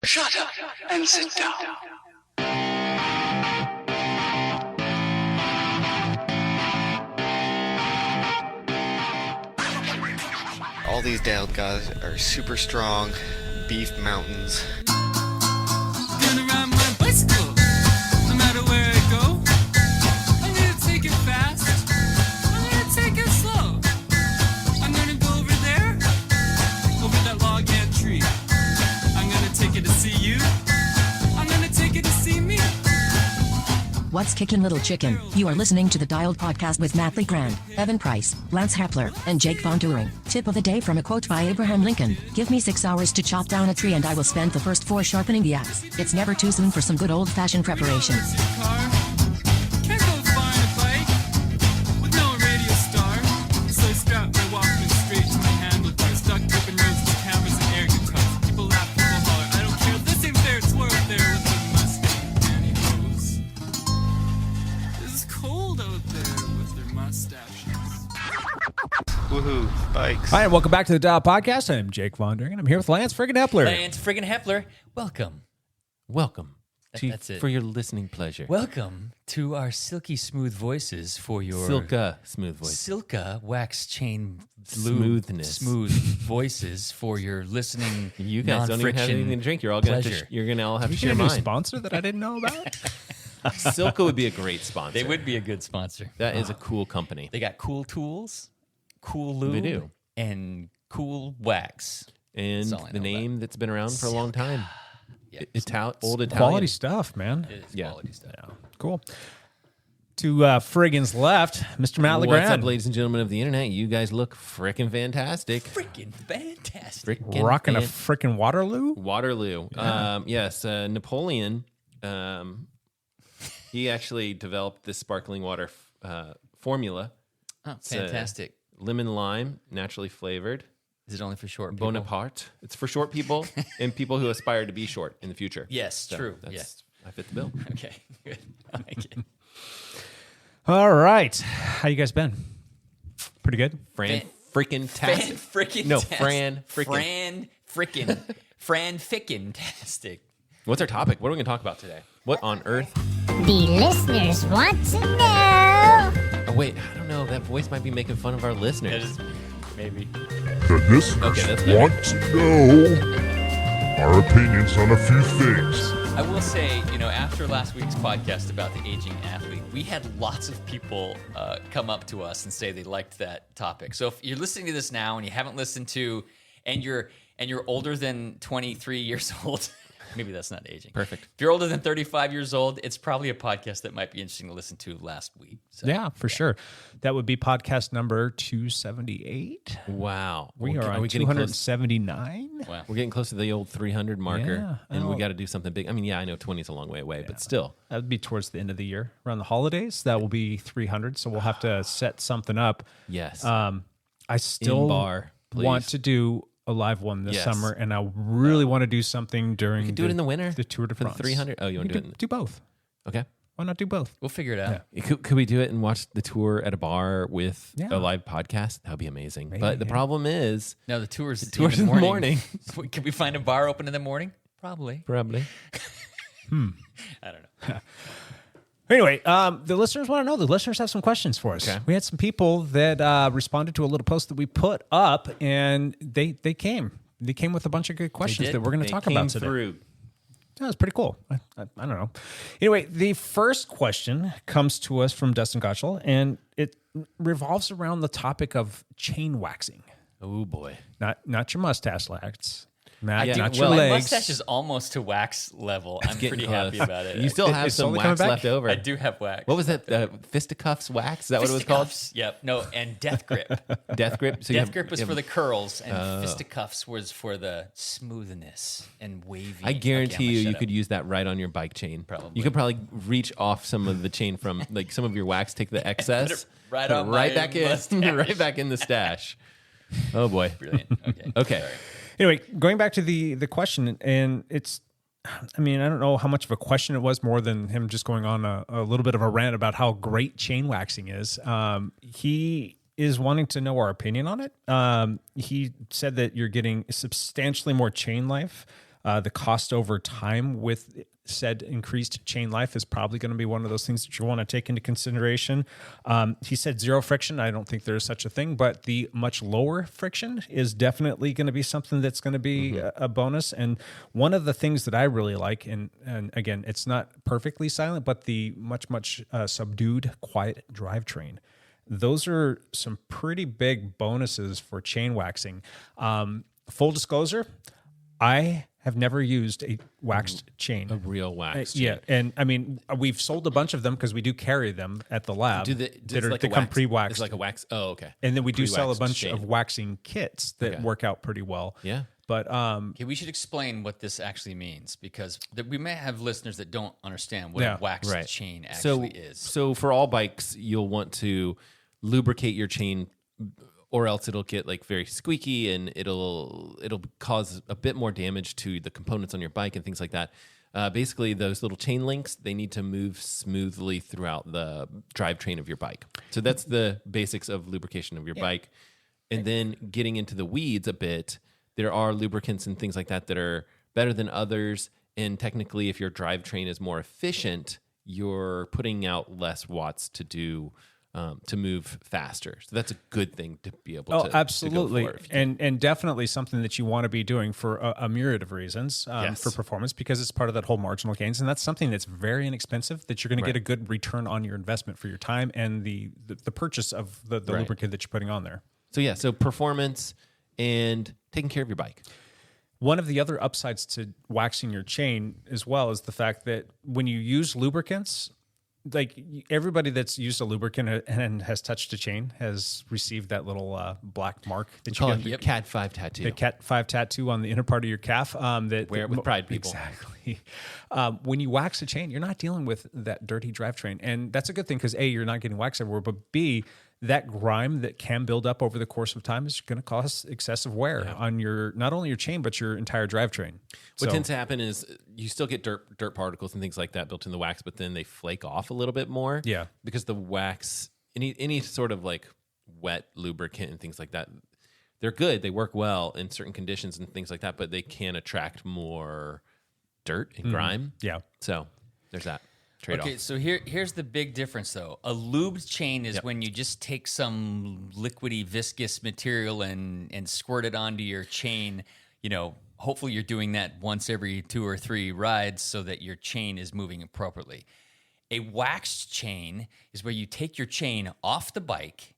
Shut up and sit down. All these dialed guys are super strong beef mountains. Gonna ride my bicycle, no matter where I go. I'm gonna take it fast, I'm gonna take it slow. I'm gonna go over there, over that log and tree. I'm gonna take it to see you, I'm gonna take it to see me. What's kickin' little chicken? You are listening to the Dialed Podcast with Matt Lee Grand, Evan Price, Lance Hepler, and Jake Von During. Tip of the day from a quote by Abraham Lincoln. Give me 6 hours to chop down a tree and I will spend the first 4 sharpening the axe. It's never too soon for some good old-fashioned preparation. Can't go far on a bike with no radio star. So I strap my Walkman straight to my handlebars. Duck dipping roads with cameras and air guitars. People laugh, people holler. I don't care. This ain't fair. It's war up there with the Mustang pantyhose. It's cold out there with their mustaches. Woohoo, bikes. Hi, and welcome back to the Dial Podcast. I'm Jake Von During, and I'm here with Lance friggin' Hepler. Lance friggin' Hepler, welcome. That's it. For your listening pleasure. Welcome to our silky smooth voices for your Silka smooth voice. Silka wax chain Smoothness. smooth voices for your listening. You guys don't even have non-friction anything to drink. You're all gonna pleasure. you're gonna all have to Did share you get a new mine. sponsor that I didn't know about? Silka would be a great sponsor. They would be a good sponsor. That is a cool company. They got cool tools, cool lube, They do. and cool wax. And That's all I the know name that's been around for a long time. Yeah, Old Italian. Quality stuff, man. it is Yeah. quality stuff. Cool. To Friggin's left, Mr. Matt What's LeGrand. up, ladies and gentlemen of the internet? You guys look frickin' fantastic. Freaking fantastic. Frickin' Rocking a frickin' Waterloo? Waterloo. Yes, Napoleon, he actually developed this sparkling water formula. Oh, It's, fantastic. Lemon lime, naturally flavored. Is it only for short people? Bonaparte. It's for short people and people who aspire to be short in the future. Yes, true. That's, I fit the bill. Okay, good. I like it. All right. How you guys been? Pretty good? Fran Fan- freaking tastic. Frickin' No, tastic. Fran frickin'. Fran fickin' What's our topic? What are we going to talk about today? What on earth? The listeners want to know. Oh, wait, I don't know. That voice might be making fun of our listeners. Maybe. The listeners Okay, that's better. want to know our opinions on a few things. I will say, after last week's podcast about the aging athlete, we had lots of people come up to us and say they liked that topic. So if you're listening to this now and you haven't listened to, and you're older than 23 years old, maybe that's not aging. Perfect. If you're older than 35 years old, it's probably a podcast that might be interesting to listen to last week. So, Yeah, for sure. That would be podcast number 278. Wow. We are on getting close? 279. wow. We're getting close to the old 300 marker, Yeah. and we Oh. got to do something big. I mean, yeah, I know 20 is a long way away, but still. That would be towards the end of the year. Around the holidays, that will be 300. So we'll have to set something up. Yes. I still bar, please. want to do a live one this Yes. summer, and I really want to do something during we could do it in the winter. the Tour de for France. the 300. Oh, you want to do it? Do both. Okay. Why not do both? We'll figure it out. Could we do it and watch the tour at a bar with Yeah. a live podcast? That would be amazing. Maybe, but the yeah. problem is, No, the tour's tour's in in the the morning. Can we find a bar open in the morning? Probably. probably. I don't know. Anyway, the listeners want to know. The listeners have some questions for us. Okay. We had some people that responded to a little post that we put up, and they came. They came with a bunch of good questions did? that we're going to They talk came about today. through. That was pretty cool. I don't know. Anyway, the first question comes to us from Dustin Gottschall, and it revolves around the topic of chain waxing. Oh, boy. Not your mustache, Lax. Matt, Yeah, not well, your My legs. mustache is almost to wax level. I'm Getting pretty close. happy about it. You still have It's some only coming wax back? left over. I do have wax. What was that? Fisticuffs wax? Is that what it was called? Fisticuffs. Yep. No, and death grip. Death grip? So you Death have- grip was you have- for the curls, and fisticuffs was for the smoothness and wavy. I guarantee Okay, I'm gonna you shut up. could use that right on your bike chain. Probably. You could probably reach off some of the chain from like some of your wax, take the excess, right put it on my back in, mustache. right back in the stash. Oh boy. Brilliant. Okay. Okay. Sorry. Anyway, going back to the question, and it's, I mean, I don't know how much of a question it was, more than him just going on a little bit of a rant about how great chain waxing is. He is wanting to know our opinion on it. He said that you're getting substantially more chain life The cost over time with said increased chain life is probably going to be one of those things that you want to take into consideration. He said zero friction. I don't think there's such a thing, but the much lower friction is definitely going to be something that's going to be a bonus. And one of the things that I really like, and again, it's not perfectly silent, but the much subdued, quiet drivetrain. Those are some pretty big bonuses for chain waxing. Full disclosure, I have never used a waxed chain. A real wax chain. Yeah, and I mean, we've sold a bunch of them because we do carry them at the lab. They come pre-waxed. It's like a wax. Oh, okay. And then we do sell a Pre-waxed bunch chain. of waxing kits that work out pretty well. Yeah. But Okay, we should explain what this actually means because we may have listeners that don't understand what a waxed chain actually is. So for all bikes, you'll want to lubricate your chain, or else it'll get like very squeaky and it'll cause a bit more damage to the components on your bike and things like that. Basically, those little chain links, they need to move smoothly throughout the drivetrain of your bike. So that's the basics of lubrication of your bike. And then getting into the weeds a bit, there are lubricants and things like that that are better than others. And technically, if your drivetrain is more efficient, you're putting out less watts to do to move faster. So that's a good thing to be able to absolutely. to go for. And definitely something that you want to be doing for a myriad of reasons Yes. for performance, because it's part of that whole marginal gains. And that's something that's very inexpensive that you're going to get a good return on your investment for your time and the purchase of the lubricant that you're putting on there. So yeah, so performance and taking care of your bike. One of the other upsides to waxing your chain as well is the fact that when you use lubricants, like everybody that's used a lubricant and has touched a chain has received that little black mark that you Call get. it Cat 5 tattoo. The Cat 5 tattoo on the inner part of your calf. Wear it with pride, people. Exactly. When you wax a chain, you're not dealing with that dirty drivetrain. And that's a good thing because A, you're not getting wax everywhere, but B, that grime that can build up over the course of time is going to cause excessive wear on your, not only your chain, but your entire drivetrain. What tends to happen is you still get dirt particles and things like that built in the wax, but then they flake off a little bit more. Yeah. Because the wax, any sort of like wet lubricant and things like that, they're good. They work well in certain conditions and things like that, but they can attract more dirt and grime. Yeah. So there's that trade-off. Okay, so here's the big difference, though. A lubed chain is when you just take some liquidy, viscous material and squirt it onto your chain. You know, hopefully you're doing that once every 2 or 3 rides so that your chain is moving appropriately. A waxed chain is where you take your chain off the bike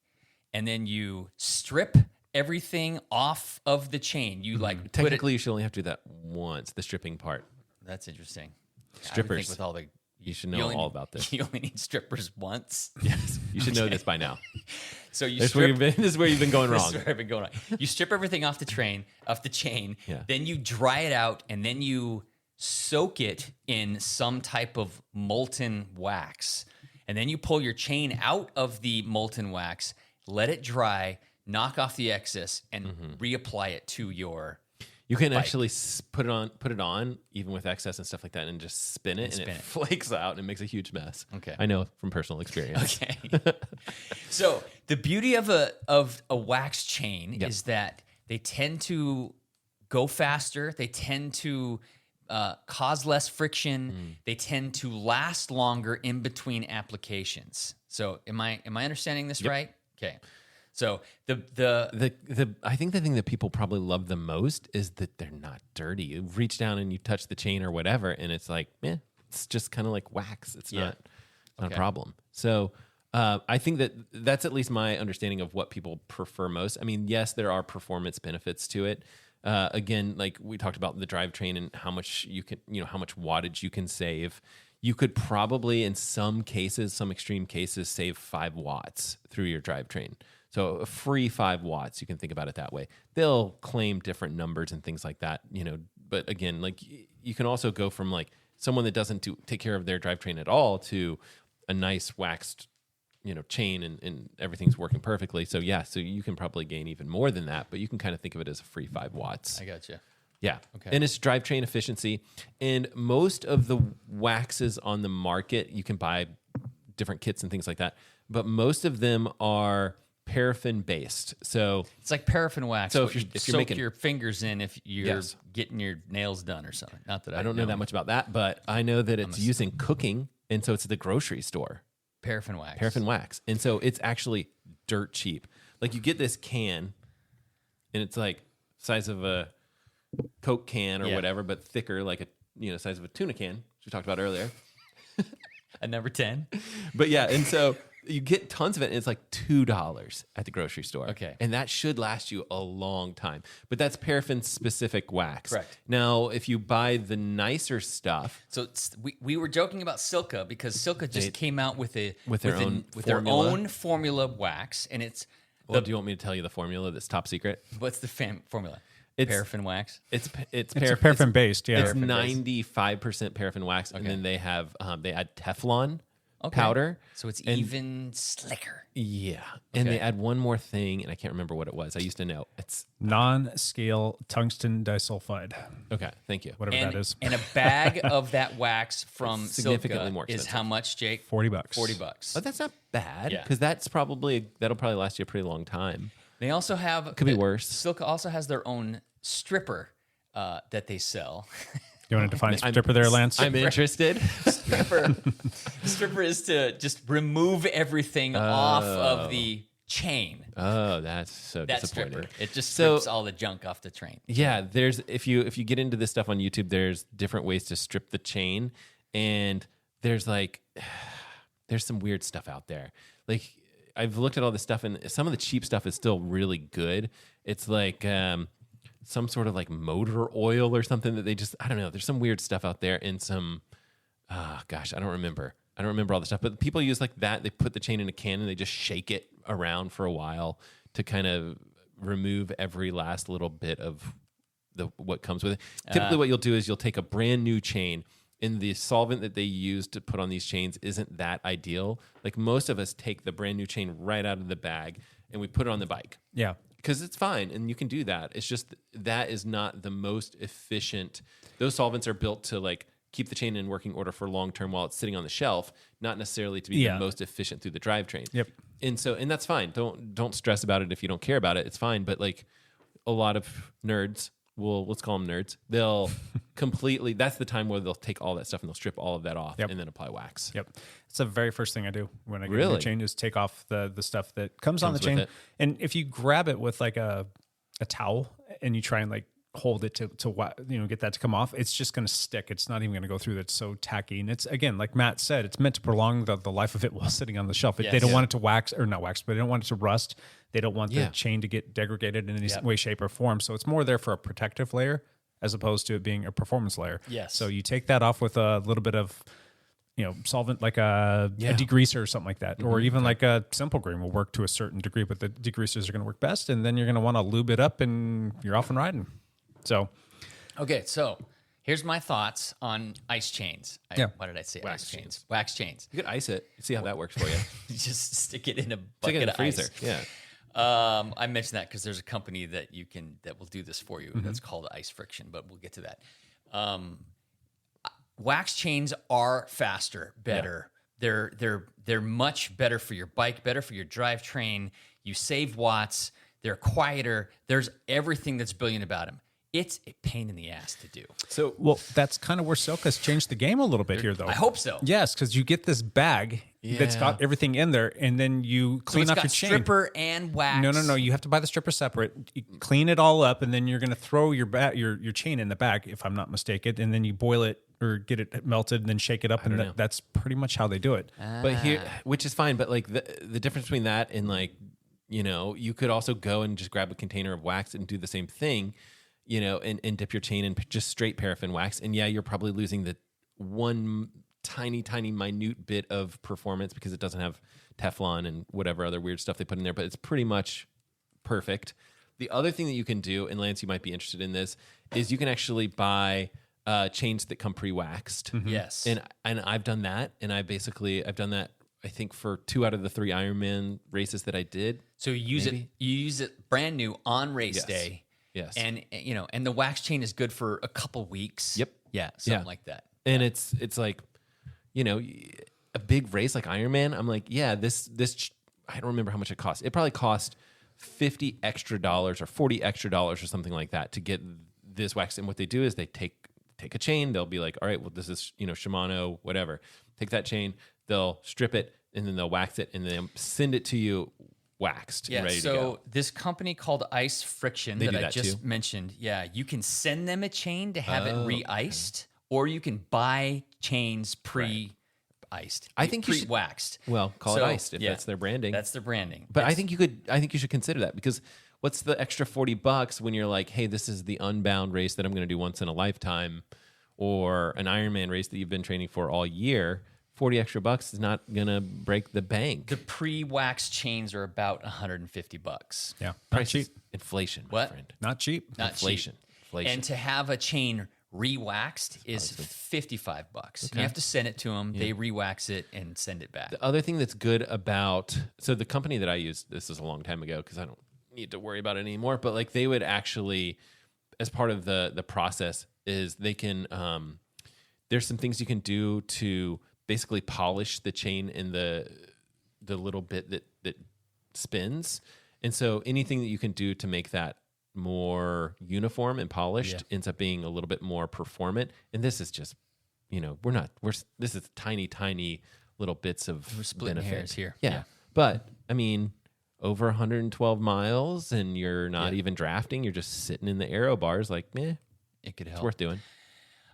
and then you strip everything off of the chain. You like Technically, you should only have to do that once, the stripping part. That's interesting. I would Strippers. think with all the You should know all about this. You only need strippers once. Yes, you should know this by now. So you This strip. is where you've been going This wrong. is where I've been going wrong. You strip everything off the chain. Yeah. Then you dry it out, and then you soak it in some type of molten wax, and then you pull your chain out of the molten wax, let it dry, knock off the excess, and reapply it to your. You can actually put it on, even with excess and stuff like that, and just spin it, and it flakes out and it makes a huge mess. Okay. I know from personal experience. Okay. So the beauty of a wax chain is that they tend to go faster. They tend to cause less friction. They tend to last longer in between applications. So am I understanding this right? Okay. So the I think the thing that people probably love the most is that they're not dirty. You reach down and you touch the chain or whatever, and it's like, it's just kind of like wax. It's not a problem. So I think that's at least my understanding of what people prefer most. I mean, yes, there are performance benefits to it. Again, like we talked about the drivetrain and how much how much wattage you can save. You could probably, in some cases, some extreme cases, save 5 watts through your drivetrain. So a free 5 watts, you can think about it that way. They'll claim different numbers and things like that, but again, like you can also go from like someone that doesn't take care of their drivetrain at all to a nice waxed, chain and everything's working perfectly. So so you can probably gain even more than that, but you can kind of think of it as a free 5 watts. I gotcha. Yeah. Okay. And it's drivetrain efficiency. And most of the waxes on the market, you can buy different kits and things like that, but most of them are paraffin based. So It's like paraffin wax. So So if you're soak making- your fingers in if you're Yes. getting your nails done or something. Not that I don't know that much about that, but I know that it's used in cooking, and so it's at the grocery store. Paraffin wax. Paraffin wax, and so it's actually dirt cheap. Like you get this can, and it's like size of a Coke can or Yeah. whatever, but thicker, like a size of a tuna can, which we talked about earlier. A number 10. But yeah, and so you get tons of it, and it's like $2 at the grocery store. Okay. And that should last you a long time. But that's paraffin-specific wax. Correct. Now, if you buy the nicer stuff... So we were joking about Silka because Silka just came out with their formula. own formula wax, and it's Well, do you want me to tell you the formula that's top secret? what's the formula? It's- Paraffin wax. It's It's paraffin based. Yeah. It's 95% paraffin wax, and then they have they add Teflon powder. So it's and- even slicker. Yeah, and they Okay. add one more thing, and I can't remember what it was. I used to know. It's Non-scale tungsten disulfide, okay. Thank you. whatever And, that is. and a bag of that wax from It's significantly Silka more is expensive. how much, Jake? $40. $40. But that's not bad Yeah. because that'll probably last you a pretty long time. They also have Could be worse. Silka also has their own stripper that they sell. You want to define stripper there, Lance? I'm interested. Stripper is to just remove everything off of the chain. Oh, that's so That disappointing. stripper. It just So- strips all the junk off the train. Yeah, there's if you get into this stuff on YouTube, there's different ways to strip the chain, and there's there's some weird stuff out there. Like I've looked at all this stuff, and some of the cheap stuff is still really good. It's like some sort of like motor oil or something that they just I don't know. There's some weird stuff out there, and some gosh, I don't remember all the stuff. But people use like that. They put the chain in a can and they just shake it around for a while to kind of remove every last little bit of what comes with it. Typically, what you'll do is you'll take a brand new chain, and the solvent that they use to put on these chains isn't that ideal. Like most of us take the brand new chain right out of the bag and we put it on the bike. Yeah. Because it's fine and you can do that. It's just that is not the most efficient. Those solvents are built to like keep the chain in working order for long term while it's sitting on the shelf, not necessarily to be the most efficient through the drivetrain. Yep. And that's fine. Don't stress about it if you don't care about it. It's fine. But like a lot of nerds, let's call them nerds. They'll completely. That's the time where they'll take all that stuff and they'll strip all of that off and then apply wax. Yep. It's the very first thing I do when I get a Really? new chain is take off the stuff that comes on the with chain. it. And if you grab it with like a towel and you try and like hold it to get that to come off, it's just going to stick. It's not even going to go through. That's so tacky. And it's, again, like Matt said, it's meant to prolong the life of it while sitting on the shelf. They don't want it to wax or not wax, but they don't want it to rust. They don't want the chain to get degraded in any way, shape, or form. So it's more there for a protective layer as opposed to it being a performance layer. Yes. So you take that off with a little bit of solvent, like a degreaser or something like that, or even like a simple green will work to a certain degree, but the degreasers are going to work best. And then you're going to want to lube it up and you're off and riding. So, Okay, so here's my thoughts on ice chains. Why did I say Wax ice chains? chains. Wax chains. You could ice it. See how that works for you. Just stick it in a Stick it bucket in the of freezer. ice. Yeah. I mentioned that because there's a company that will do this for you. That's called Ice Friction, but we'll get to that. Wax chains are faster, better. They're much better for your bike, better for your drivetrain. You save watts. They're quieter. There's everything that's brilliant about them. It's a pain in the ass to do. So well, that's kind of where Silka's changed the game a little bit here, though. I hope so. Yes, because you get this bag that's got everything in there, and then you clean So up it's your got chain. stripper and wax. No. You have to buy the stripper separate. You clean it all up, and then you're going to throw your chain in the bag, if I'm not mistaken, and then you boil it or get it melted, and then shake it up, and that's pretty much how they do it. But here, which is fine, but like the difference between that and like, you could also go and just grab a container of wax and do the same thing, and dip your chain in just straight paraffin wax. And you're probably losing the one tiny, minute bit of performance because it doesn't have Teflon and whatever other weird stuff they put in there, but it's pretty much perfect. The other thing that you can do, and Lance, you might be interested in this, is you can actually buy chains that come pre-waxed. Yes. And I've done that, and I've done that I think for 2 out of the 3 Ironman races that I did. So you use it brand new on race day. Yes. And and the wax chain is good for a couple weeks. Yep. Yeah, something like that. And it's like, a big race like Ironman. I'm like, this I don't remember how much it cost. It probably cost $50 extra or $40 extra or something like that to get this wax. And what they do is they take a chain. They'll be like, all right, well, this is, Shimano, whatever. Take that chain, they'll strip it, and then they'll wax it, and then send it to you waxed and ready to go. So this company called Ice Friction that I just mentioned, you can send them a chain to have it re-iced, or you can buy chains pre-iced. I think pre-waxed. Well, call it iced if that's their branding. That's their branding. But I think you should consider that, because what's the extra $40 when you're like, hey, this is the Unbound race that I'm going to do once in a lifetime, or an Ironman race that you've been training for all year? $40 extra is not gonna break the bank. The pre-wax chains are about $150. Yeah, not cheap. Inflation, my friend. Not cheap. Not inflation. cheap. Inflation. And to have a chain re-waxed is $55. Okay. You have to send it to them. Yeah. They re-wax it and send it back. The other thing that's good about the company that I used, this is a long time ago because I don't need to worry about it anymore. But like they would actually, as part of the process, is they can. There's some things you can do to basically polish the chain in the little bit that spins. And so anything that you can do to make that more uniform and polished ends up being a little bit more performant. And this is just, this is tiny little bits of we're splitting benefit hairs here. Yeah. But I mean, over 112 miles and you're not even drafting, you're just sitting in the aero bars, like, it could help. It's worth doing.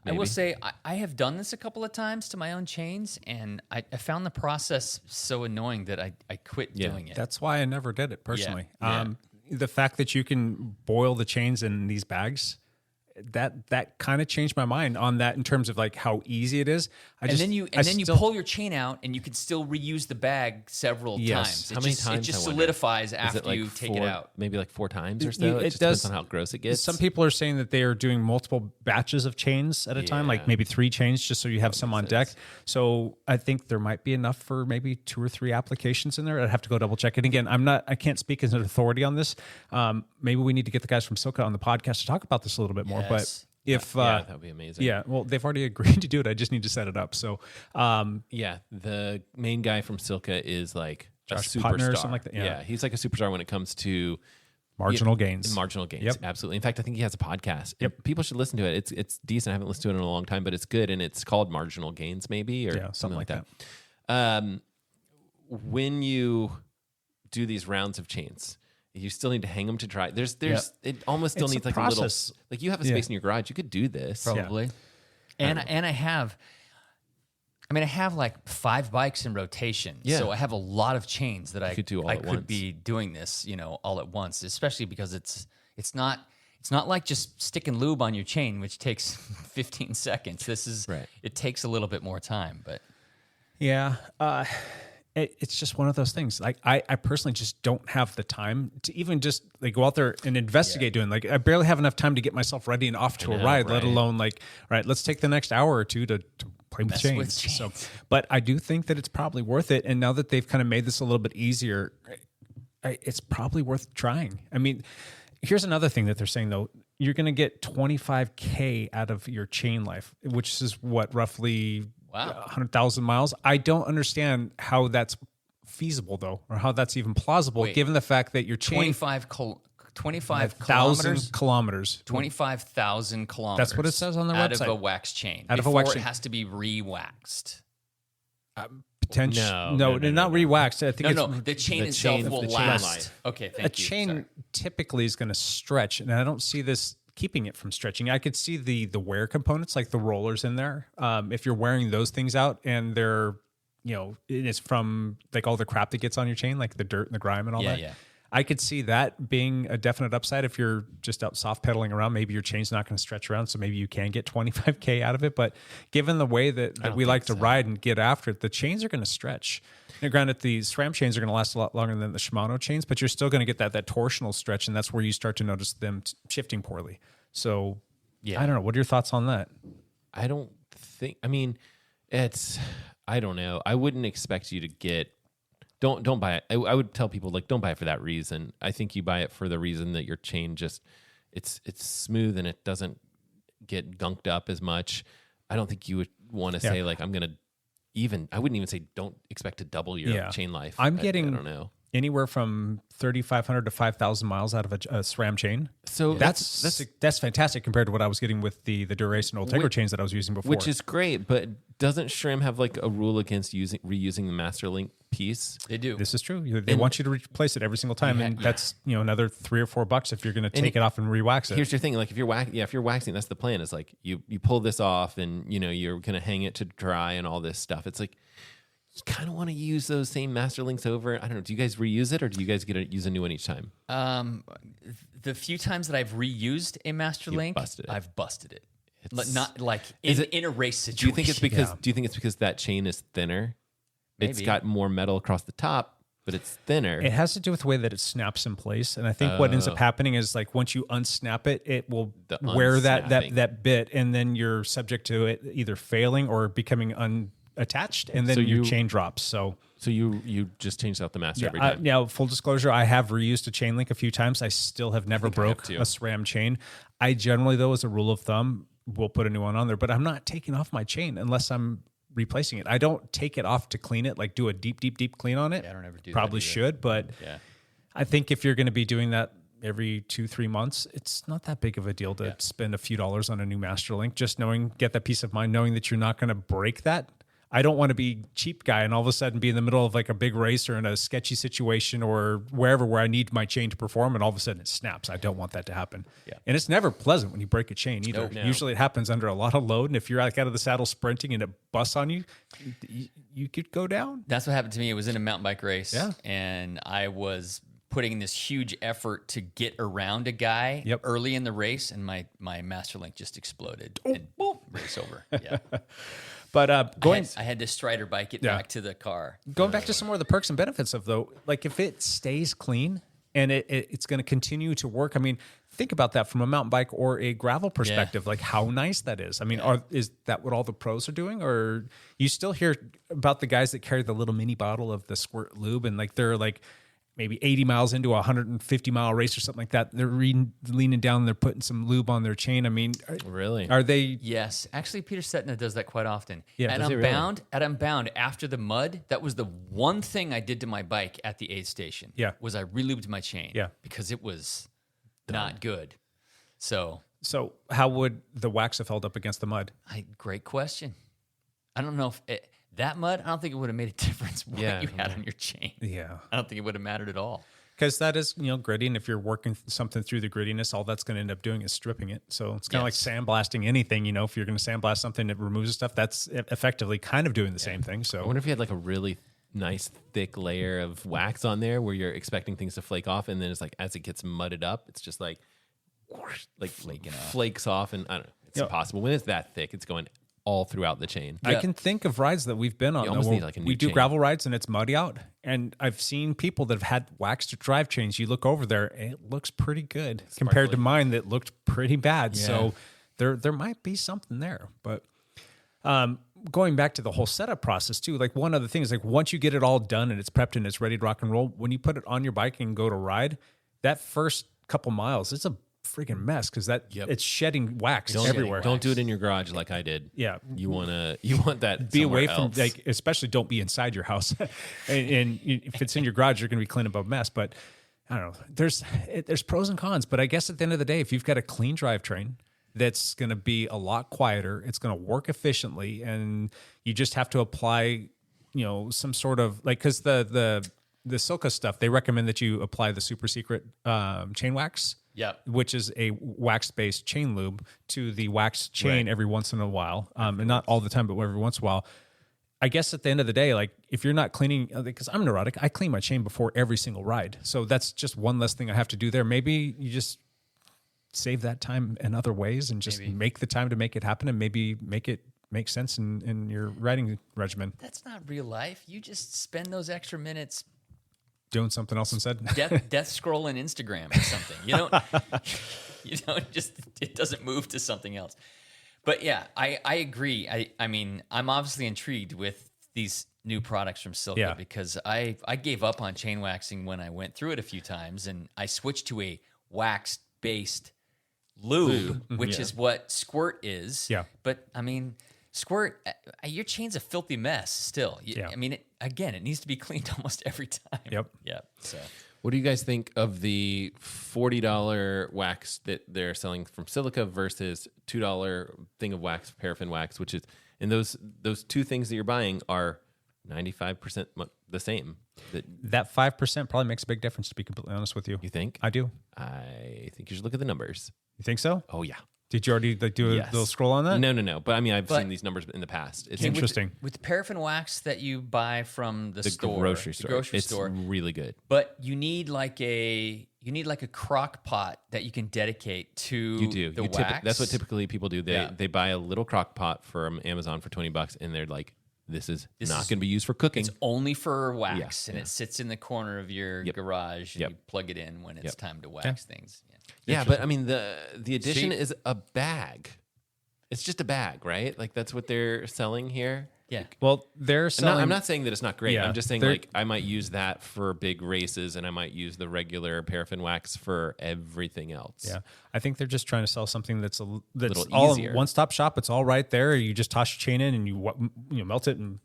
Maybe. I will say I have done this a couple of times to my own chains, and I found the process so annoying that I quit doing it. That's why I never did it personally. The fact that you can boil the chains in these bags, that kind of changed my mind on that in terms of like how easy it is. Then you pull your chain out and you can still reuse the bag several times. How many times? It just solidifies after you take it out. Maybe like 4 times or so. It just depends on how gross it gets. Some people are saying that they are doing multiple batches of chains at a time, like maybe 3 chains, just so you have some on deck. So I think there might be enough for maybe 2 or 3 applications in there. I'd have to go double check it. Again, I can't speak as an authority on this. Maybe we need to get the guys from Silka on the podcast to talk about this a little bit more. But if that would be amazing. Yeah, well, they've already agreed to do it. I just need to set it up. So the main guy from Silka is like Josh a superstar Putner or something like that. Yeah, he's like a superstar when it comes to marginal gains. Marginal gains, Yep. absolutely. In fact, I think he has a podcast. Yep. People should listen to it. It's decent. I haven't listened to it in a long time, but it's good, and it's called Marginal Gains, maybe, or something like that. When you do these rounds of chains, you still need to hang them to dry. It almost still needs like a little, like you have a space in your garage. You could do this probably. And I have like 5 bikes in rotation. Yeah. So I have a lot of chains that I could be doing this, all at once, especially because it's not like just sticking lube on your chain, which takes 15 seconds. This is it takes a little bit more time, but it's just one of those things. Like I personally just don't have the time to even just like go out there and investigate doing. Like I barely have enough time to get myself ready and off to a ride, let alone like, all right, let's take the next hour or two to play with chains. So, but I do think that it's probably worth it. And now that they've kind of made this a little bit easier, it's probably worth trying. I mean, here's another thing that they're saying though. You're going to get 25K out of your chain life, which is what, roughly 100,000 miles. I don't understand how that's feasible though, or how that's even plausible, given the fact that your chain 25,000 kilometers. 25,000 kilometers. That's what it says on the out website. Out of a wax chain. Out of a wax chain. It has to be re-waxed. Potential. No, not re-waxed. I think the chain itself will last. Okay, thank you. A chain typically is going to stretch, and I don't see this keeping it from stretching. I could see the wear components, like the rollers in there. If you're wearing those things out and they're, it's from like all the crap that gets on your chain, like the dirt and the grime and all that. Yeah. I could see that being a definite upside. If you're just out soft pedaling around, maybe your chain's not going to stretch around, so maybe you can get 25K out of it. But given the way that we like to ride and get after it, the chains are going to stretch. Now, granted, the SRAM chains are going to last a lot longer than the Shimano chains, but you're still going to get that torsional stretch, and that's where you start to notice them shifting poorly. So, I don't know. What are your thoughts on that? I don't know. I wouldn't expect you to get. Don't buy it. I would tell people, like, don't buy it for that reason. I think you buy it for the reason that your chain just it's smooth and it doesn't get gunked up as much. I don't think you would want to say like I wouldn't even say don't expect to double your chain life. I anywhere from 3,500 to 5,000 miles out of a SRAM chain. So that's fantastic compared to what I was getting with the Duration Ultegra chains that I was using before. Which is great, but doesn't SRAM have like a rule against reusing the master link piece? They do. This is true. They want you to replace it every single time, and that's another $3 or $4 if you're going to take it off and re-wax it. Here's your thing: like if you're waxing, that's the plan. Is like you pull this off, and you're going to hang it to dry and all this stuff. It's like you kind of want to use those same master links over. I don't know. Do you guys reuse it, or do you guys use a new one each time? The few times that I've reused a master link, I've busted it. Not like in a race situation. Do you think it's because that chain is thinner? Maybe. It's got more metal across the top, but it's thinner. It has to do with the way that it snaps in place, and I think what ends up happening is like once you unsnap it, it will wear that bit, and then you're subject to it either failing or becoming unattached, and then your chain drops. So you just changed out the master every time. Yeah, full disclosure, I have reused a chain link a few times. I still have never broke a SRAM chain. I generally, though, as a rule of thumb, will put a new one on there, but I'm not taking off my chain unless I'm replacing it. I don't take it off to clean it, like do a deep clean on it. Yeah, I don't ever do Probably that should, but I think if you're going to be doing that every 2-3 months, it's not that big of a deal to spend a few dollars on a new master link. Just get that peace of mind, knowing that you're not going to break that. I don't want to be cheap guy and all of a sudden be in the middle of like a big race or in a sketchy situation or wherever where I need my chain to perform and all of a sudden it snaps. I don't want that to happen. Yeah. And it's never pleasant when you break a chain either. No. Usually it happens under a lot of load, and if you're like out of the saddle sprinting and it busts on you, you could go down. That's what happened to me. It was in a mountain bike race, and I was putting in this huge effort to get around a guy early in the race, and my master link just exploded. And race over. Yeah. But I had to Strider bike it back to the car. Going back to some more of the perks and benefits of though, like if it stays clean and it's going to continue to work. I mean, think about that from a mountain bike or a gravel perspective, like how nice that is. I mean, is that what all the pros are doing? Or you still hear about the guys that carry the little mini bottle of the squirt lube and like they're like maybe 80 miles into a 150-mile race or something like that. They're leaning down and they're putting some lube on their chain. I mean, really? Are they? Yes. Actually, Peter Setna does that quite often. Yeah, at Unbound, after the mud, that was the one thing I did to my bike at the aid station. Yeah. Was I relubed my chain. Yeah. Because it was not good. So how would the wax have held up against the mud? Great question. I don't know if that mud, I don't think it would have made a difference what you had on your chain. Yeah. I don't think it would have mattered at all. Because that is, gritty, and if you're working something through the grittiness, all that's going to end up doing is stripping it. So it's kind of like sandblasting anything. If you're going to sandblast something that removes stuff, that's effectively kind of doing the same thing. So I wonder if you had like a really nice thick layer of wax on there where you're expecting things to flake off, and then it's like as it gets mudded up, it's just like flaking off. Flakes off, and I don't know. It's impossible. When it's that thick, it's going all throughout the chain. I can think of rides that we've been on. We do gravel rides and it's muddy out. And I've seen people that have had waxed drive chains. You look over there, it looks pretty good compared to mine that looked pretty bad. Yeah. So there might be something there. But going back to the whole setup process too, like one other thing is like once you get it all done and it's prepped and it's ready to rock and roll, when you put it on your bike and go to ride, that first couple miles, it's a freaking mess because it's shedding wax everywhere. Don't do it in your garage like I did. Yeah, you want that. Be away else. from especially don't be inside your house. and if it's in your garage, you're going to be cleaning up a mess. But I don't know. There's pros and cons. But I guess at the end of the day, if you've got a clean drivetrain that's going to be a lot quieter, it's going to work efficiently, and you just have to apply, some sort of because the Silca stuff, they recommend that you apply the super secret chain wax. Yeah, which is a wax-based chain lube to the wax chain every once in a while, and not all the time, but every once in a while. I guess at the end of the day, like if you're not cleaning, because I'm neurotic, I clean my chain before every single ride, so that's just one less thing I have to do there. Maybe you just save that time in other ways and just make the time to make it happen, and maybe make it make sense in your riding regimen. That's not real life. You just spend those extra minutes doing something else instead. death scrolling Instagram or something. You don't just, it doesn't move to something else. But yeah, I agree. I mean, I'm obviously intrigued with these new products from Silca because I gave up on chain waxing when I went through it a few times, and I switched to a wax-based lube, which is what Squirt is. Yeah. But I mean, Squirt, your chain's a filthy mess still. Yeah. I mean, it needs to be cleaned almost every time. Yep. Yeah. So What do you guys think of the $40 wax that they're selling from silica versus $2 thing of wax, paraffin wax, which is, and those two things that you're buying are 95% the same. That 5% probably makes a big difference, to be completely honest with you. You think? I do. I think you should look at the numbers. You think so? Oh, yeah. Did you already do a Yes. little scroll on that? No. But I mean, I've seen these numbers in the past. It's Interesting. With the paraffin wax that you buy from the store, grocery store. it's really good. But you need like a crock pot that you can dedicate to You do. the wax. That's what typically people do. They buy a little crock pot from Amazon for $20, and they're like, this is not going to be used for cooking. It's only for wax, and yeah. it sits in the corner of your garage, and you plug it in when it's time to wax things. Yeah, but I mean, the addition is a bag. It's just a bag, right? Like that's what they're selling here. Yeah. Well, they're selling. I'm not saying that it's not great. Yeah, I'm just saying like I might use that for big races, and I might use the regular paraffin wax for everything else. Yeah, I think they're just trying to sell something that's little all easier. one-stop shop. It's all right there. You just toss your chain in and you melt it and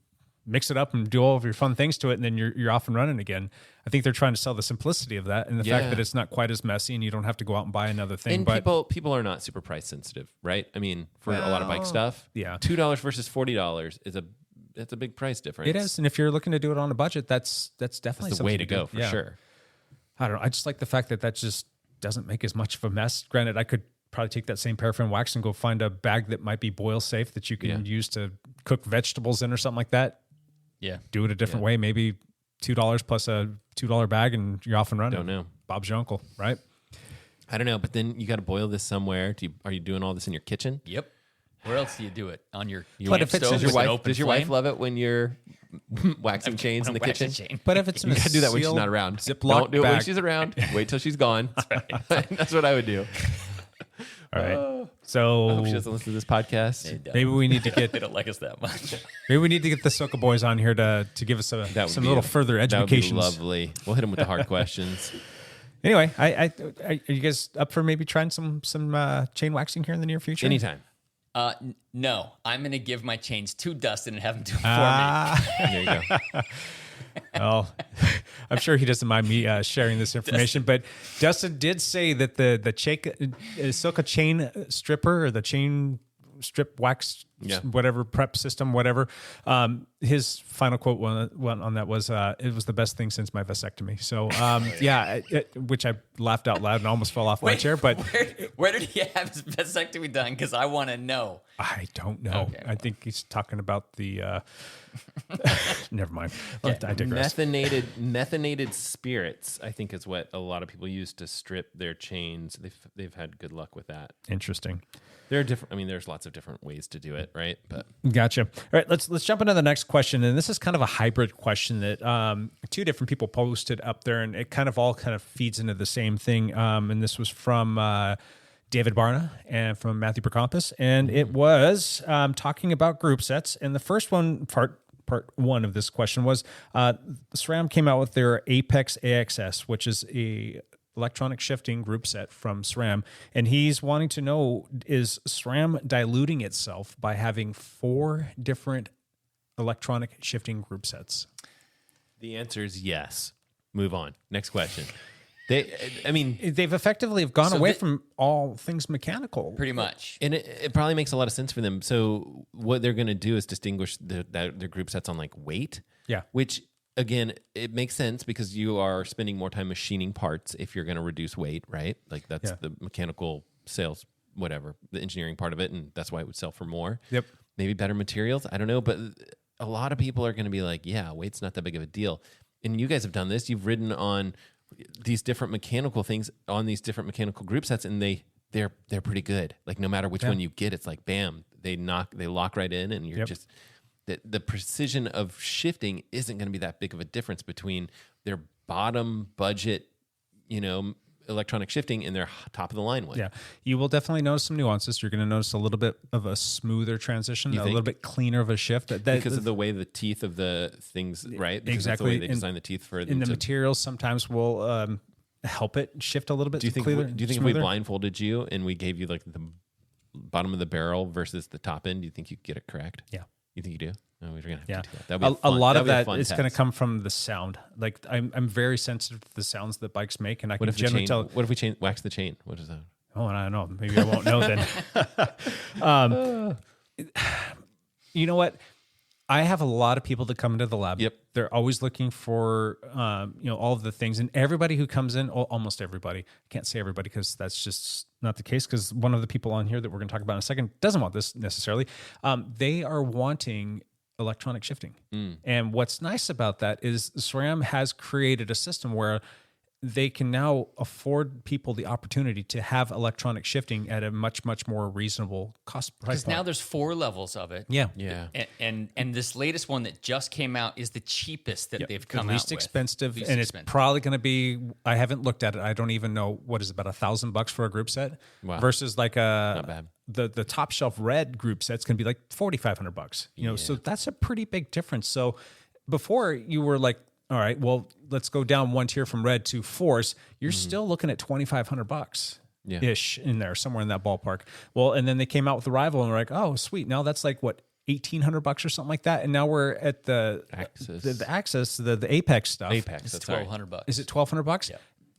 mix it up and do all of your fun things to it, and then you're off and running again. I think they're trying to sell the simplicity of that and the fact that it's not quite as messy and you don't have to go out and buy another thing. And but people are not super price sensitive, right? I mean, for a lot of bike stuff, yeah. $2 versus $40 is a big price difference. it is, and if you're looking to do it on a budget, that's definitely That's the way to something go do. for sure. I don't know. I just like the fact that just doesn't make as much of a mess. Granted, I could probably take that same paraffin wax and go find a bag that might be boil safe that you can use to cook vegetables in or something like that. Yeah. Do it a different way. Maybe $2 plus a $2 bag and you're off and running. Don't know. Bob's your uncle, right? I don't know, but then you got to boil this somewhere. Are you doing all this in your kitchen? Yep. Where else do you do it? On your But camp if it's- stove does with an open Does your flame? wife love it when you're waxing chains in the Waxing kitchen? chain. But if it's in You a got to do that when she's sealed not around. Ziploc Don't do it when bag. she's around. Wait till she's gone. That's what I would do. All right. I So hope she doesn't listen to this podcast. maybe we need to They get don't like us that much. the Soka boys on here to give us That would some be little further That would be education. lovely. We'll hit them with the hard questions. Anyway, are you guys up for maybe trying some chain waxing here in the near future? Anytime. No, I'm going to give my chains to Dustin and have him do it for me. There you go. Well, I'm sure he doesn't mind me sharing this information, but Dustin did say that the Silka chain stripper or the chain strip wax, whatever prep system, whatever. His final quote on that was, "It was the best thing since my vasectomy." So, which I laughed out loud and almost fell off my chair. But where did he have his vasectomy done? Because I want to know. I don't know. Okay. I think he's talking about the. Never mind. I digress. Methanated spirits, I think, is what a lot of people use to strip their chains. They've had good luck with that. Interesting. There are different. I mean, there's lots of different ways to do it, right? But Gotcha. All right, let's jump into the next question, and this is kind of a hybrid question that two different people posted up there, and it kind of feeds into the same thing. And this was from David Barna and from Matthew Procompus, and it was talking about group sets. And the first one, part one of this question was SRAM came out with their Apex AXS, which is a electronic shifting group set from SRAM, and he's wanting to know, is SRAM diluting itself by having 4 different electronic shifting group sets? the answer is yes. Move on. Next question. They've effectively gone away from all things mechanical. Pretty much. And it probably makes a lot of sense for them. So what they're going to do is distinguish their group sets on like weight. Yeah. Which, again, it makes sense because you are spending more time machining parts if you're going to reduce weight, right? Like that's the mechanical sales, whatever, the engineering part of it. And that's why it would sell for more. Yep. Maybe better materials. I don't know. But a lot of people are going to be like, yeah, weight's not that big of a deal. And you guys have done this. You've ridden on these different mechanical things on these different mechanical group sets, and they're pretty good. Like no matter which one you get, it's like bam, they lock right in, and you're just the precision of shifting isn't going to be that big of a difference between their bottom budget, electronic shifting and their top of the line one. Yeah, you will definitely notice some nuances. You're going to notice a little bit of a smoother transition, a little bit cleaner of a shift. Because of the way the teeth of the things, right? Because exactly. that's the way they design the teeth for them. And the materials sometimes will help it shift a little bit. Do you think cleaner, if we blindfolded you and we gave you like the bottom of the barrel versus the top end, do you think you could get it correct? Yeah. You think you do? No, we're gonna have Yeah, to do that. That'd be a lot of that fun is going to test. come from the sound. Like I'm very sensitive to the sounds that bikes make, and I What can if the generally chain? tell. What if we wax the chain? What is that? Oh, and I don't know. Maybe I won't know then. You know what? I have a lot of people that come into the lab. Yep. They're always looking for, all of the things. And everybody who comes in, almost everybody, I can't say everybody because that's just not the case, because one of the people on here that we're going to talk about in a second doesn't want this necessarily. They are wanting electronic shifting. And what's nice about that is SRAM has created a system where they can now afford people the opportunity to have electronic shifting at a much, much more reasonable cost price Because now point. there's 4 levels of it. Yeah. Yeah. And this latest one that just came out is the cheapest that they've come the least out with. expensive, Least and expensive. it's probably going to be. I haven't looked at it. I don't even know what is it, about $1,000 for a group set, Wow. versus like Not bad. the top shelf red group set's going to be like $4,500. So that's a pretty big difference. So before you were like, all right, well, let's go down one tier from red to force. You're still looking at $2,500 ish in there, somewhere in that ballpark. Well, and then they came out with the rival, and we're like, oh, sweet. Now that's like what, $1,800 or something like that. And now we're at the Axis. the Axis, the Apex stuff. Apex. It's That's right. $1,200. Is it $1,200?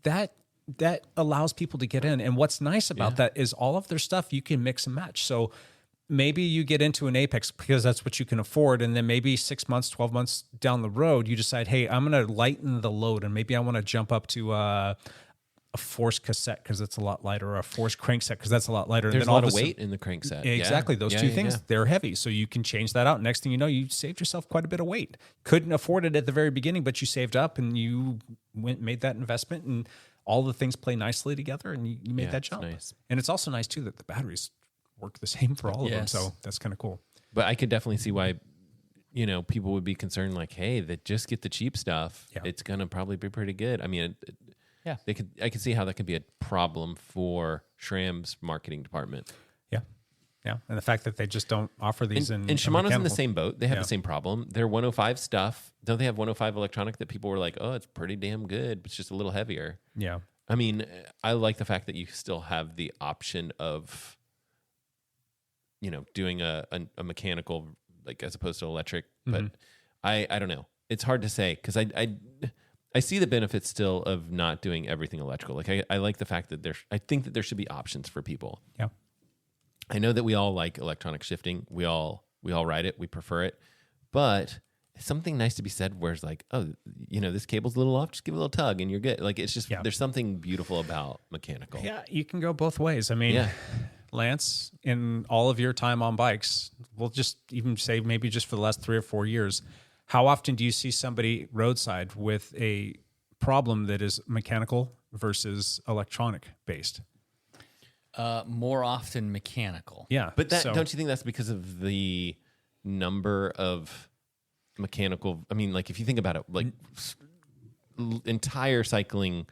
Yeah. That allows people to get in. And what's nice about that is all of their stuff you can mix and match. So maybe you get into an Apex because that's what you can afford. And then maybe 6 months, 12 months down the road, you decide, hey, I'm going to lighten the load. And maybe I want to jump up to a force cassette because it's a lot lighter, or a force crankset because that's a lot lighter. There's and a then lot all of a sudden- weight in the crankset. Exactly. Yeah. Those Yeah, two yeah, things, yeah. they're heavy. So you can change that out. Next thing you know, you saved yourself quite a bit of weight. Couldn't afford it at the very beginning, but you saved up and you made that investment, and all the things play nicely together, and you made Yeah, that it's jump. nice. And it's also nice too that the batteries work the same for all of them. Yes. So that's kind of cool. But I could definitely see why, people would be concerned. Like, hey, that just get the cheap stuff. Yeah. It's gonna probably be pretty good. I mean, Yeah. I could see how that could be a problem for SRAM's marketing department. Yeah. Yeah. And the fact that they just don't offer these And in Shimano's in the mechanical- same boat. They have Yeah. the same problem. Their 105 stuff, don't they have 105 electronic that people were like, oh, it's pretty damn good, but it's just a little heavier. Yeah. I mean, I like the fact that you still have the option of, doing a mechanical, like, as opposed to electric. But I don't know. It's hard to say because I see the benefits still of not doing everything electrical. Like, I like the fact that I think that there should be options for people. Yeah. I know that we all like electronic shifting. We all ride it. We prefer it. But something nice to be said where it's like, oh, this cable's a little off. Just give it a little tug and you're good. Like, it's just, there's something beautiful about mechanical. Yeah. You can go both ways. I mean, Yeah. Lance, in all of your time on bikes, we'll just even say maybe just for the last 3 or 4 years, how often do you see somebody roadside with a problem that is mechanical versus electronic based? More often mechanical. Yeah. But so- don't you think that's because of the number of mechanical? I mean, like, if you think about it, like, entire cycling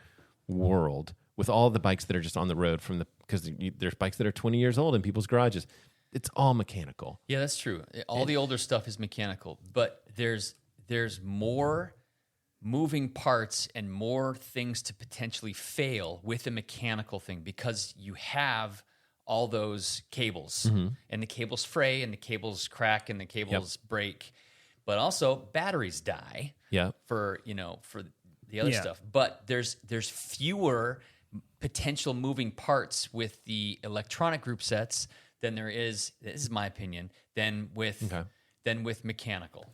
world with all the bikes that are just on the road because there's bikes that are 20 years old in people's garages, it's all mechanical. Yeah, that's true. All the older stuff is mechanical, but there's more moving parts and more things to potentially fail with a mechanical thing because you have all those cables and the cables fray and the cables crack and the cables break, but also batteries die. Yeah. For the other stuff, but there's fewer potential moving parts with the electronic group sets than there is. This is my opinion. Than with mechanical.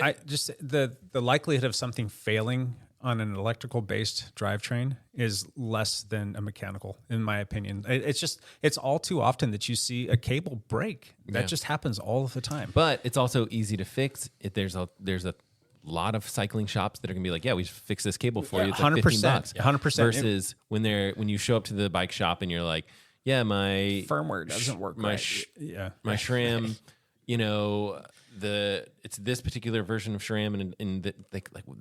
I just the likelihood of something failing on an electrical based drivetrain is less than a mechanical, in my opinion. It's all too often that you see a cable break. That just happens all of the time. But it's also easy to fix. There's a lot of cycling shops that are gonna be like, yeah, we fix this cable for you. It's like 100%, $15. 100%. Versus when you show up to the bike shop and you're like, yeah, my Firmware doesn't work my right. my SRAM, it's this particular version of SRAM, and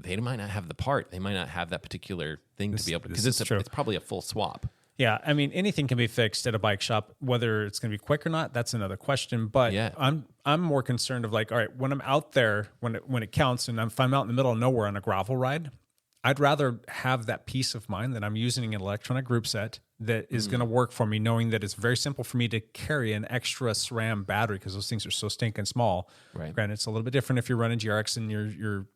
they might not have the part. They might not have that particular thing to be able to, because it's probably a full swap. Yeah, I mean, anything can be fixed at a bike shop. Whether it's going to be quick or not, that's another question. But I'm more concerned of like, all right, when I'm out there, when it counts, and if I'm out in the middle of nowhere on a gravel ride, I'd rather have that peace of mind that I'm using an electronic group set that is going to work for me, knowing that it's very simple for me to carry an extra SRAM battery because those things are so stinking small. Right. Granted, it's a little bit different if you're running GRX and you're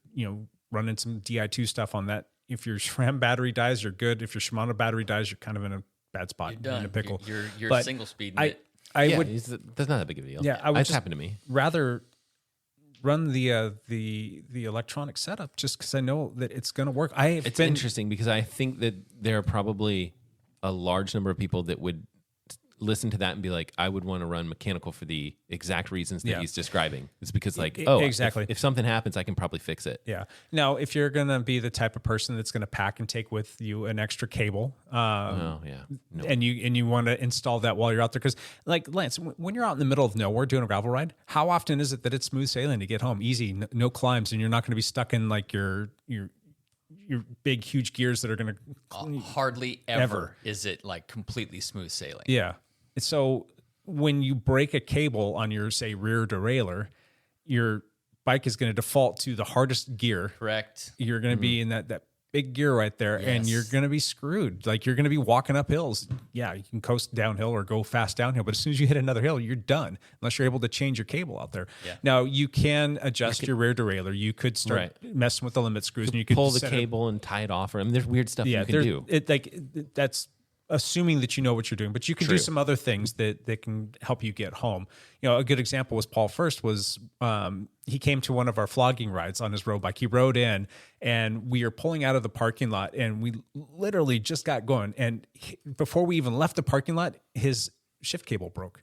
running some Di2 stuff on that. If your SRAM battery dies, you're good. If your Shimano battery dies, you're kind of in a bad spot. You're done. In a pickle. You're But single speed. I would that's not that big of a deal. Yeah, I would That's just happened to me. rather run the electronic setup just because I know that it's going to work. It's interesting because I think that there are probably a large number of people that would listen to that and be like, I would want to run mechanical for the exact reasons that he's describing. It's because exactly. If something happens, I can probably fix it. Yeah. Now, if you're going to be the type of person that's going to pack and take with you an extra cable, and you want to install that while you're out there, because like Lance, when you're out in the middle of nowhere doing a gravel ride, how often is it that it's smooth sailing to get home, easy, no climbs, and you're not going to be stuck in like your big huge gears that are going to hardly ever is it like completely smooth sailing. Yeah. So when you break a cable on your, say, rear derailleur, your bike is going to default to the hardest gear. Correct. You're going to be in that big gear right there, and you're going to be screwed. Like, you're going to be walking up hills. Yeah, you can coast downhill or go fast downhill, but as soon as you hit another hill, you're done, unless you're able to change your cable out there. Yeah. Now, you can adjust your rear derailleur. You could start messing with the limit screws, and you could pull the cable and tie it off. I mean, there's weird stuff you can do. That's assuming that you know what you're doing, but you can do some other things that can help you get home. You know, a good example was Paul First was he came to one of our flogging rides on his road bike. He rode in, and we are pulling out of the parking lot, and we literally just got going. And before we even left the parking lot, his shift cable broke.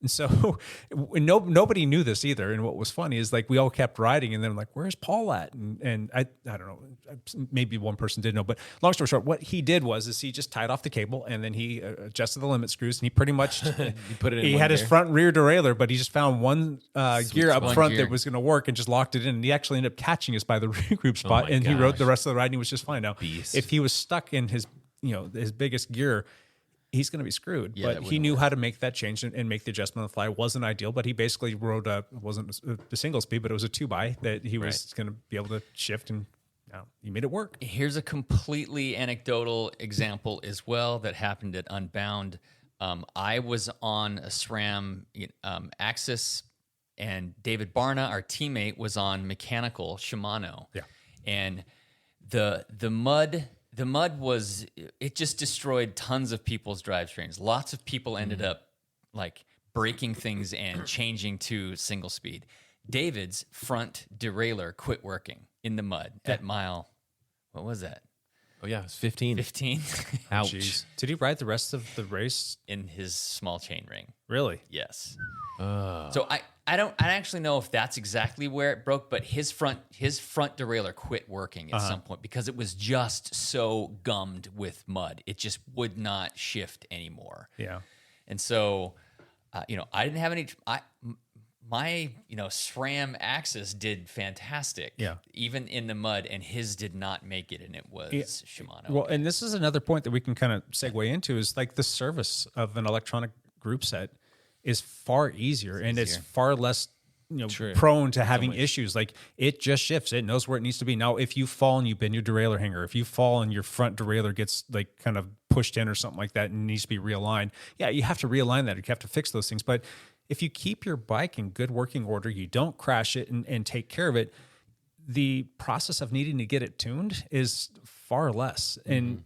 And so nobody knew this either. And what was funny is like we all kept riding, and then like, where's Paul at? And I don't know, maybe one person did know, but long story short, what he did was he just tied off the cable, and then he adjusted the limit screws, and he pretty much he had his front and rear derailleur, but he just found one gear up front that was going to work and just locked it in. And he actually ended up catching us by the regroup spot, and he rode the rest of the ride, and he was just fine. Now, if he was stuck in his biggest gear, he's going to be screwed. Yeah, but he knew how to make that change and make the adjustment on the fly. It wasn't ideal, but he basically rode it wasn't a single speed, but it was a 2x that he was going to be able to shift, and he made it work. Here's a completely anecdotal example as well that happened at Unbound. I was on a SRAM Axis, and David Barna, our teammate, was on mechanical Shimano. Yeah. And the mud was, it just destroyed tons of people's drivetrains. Lots of people ended up like breaking things and changing to single speed. David's front derailleur quit working in the mud at mile, what was that? Oh yeah, it was 15. 15? Ouch. Jeez. Did he ride the rest of the race? In his small chain ring. Really? Yes. So I don't actually know if that's exactly where it broke, but his front derailleur quit working at some point because it was just so gummed with mud. It just would not shift anymore. Yeah. And so, I didn't have any. My SRAM Axis did fantastic. Yeah. Even in the mud, and his did not make it, and it was Shimano. Well, and this is another point that we can kind of segue into is like the service of an electronic group set is far easier, and it's far less prone to having issues. Like, it just shifts. It knows where it needs to be. Now, if you fall and you bend your derailleur hanger, if you fall and your front derailleur gets like kind of pushed in or something like that and needs to be realigned, you have to realign that. You have to fix those things. But if you keep your bike in good working order, you don't crash it and take care of it, the process of needing to get it tuned is far less. And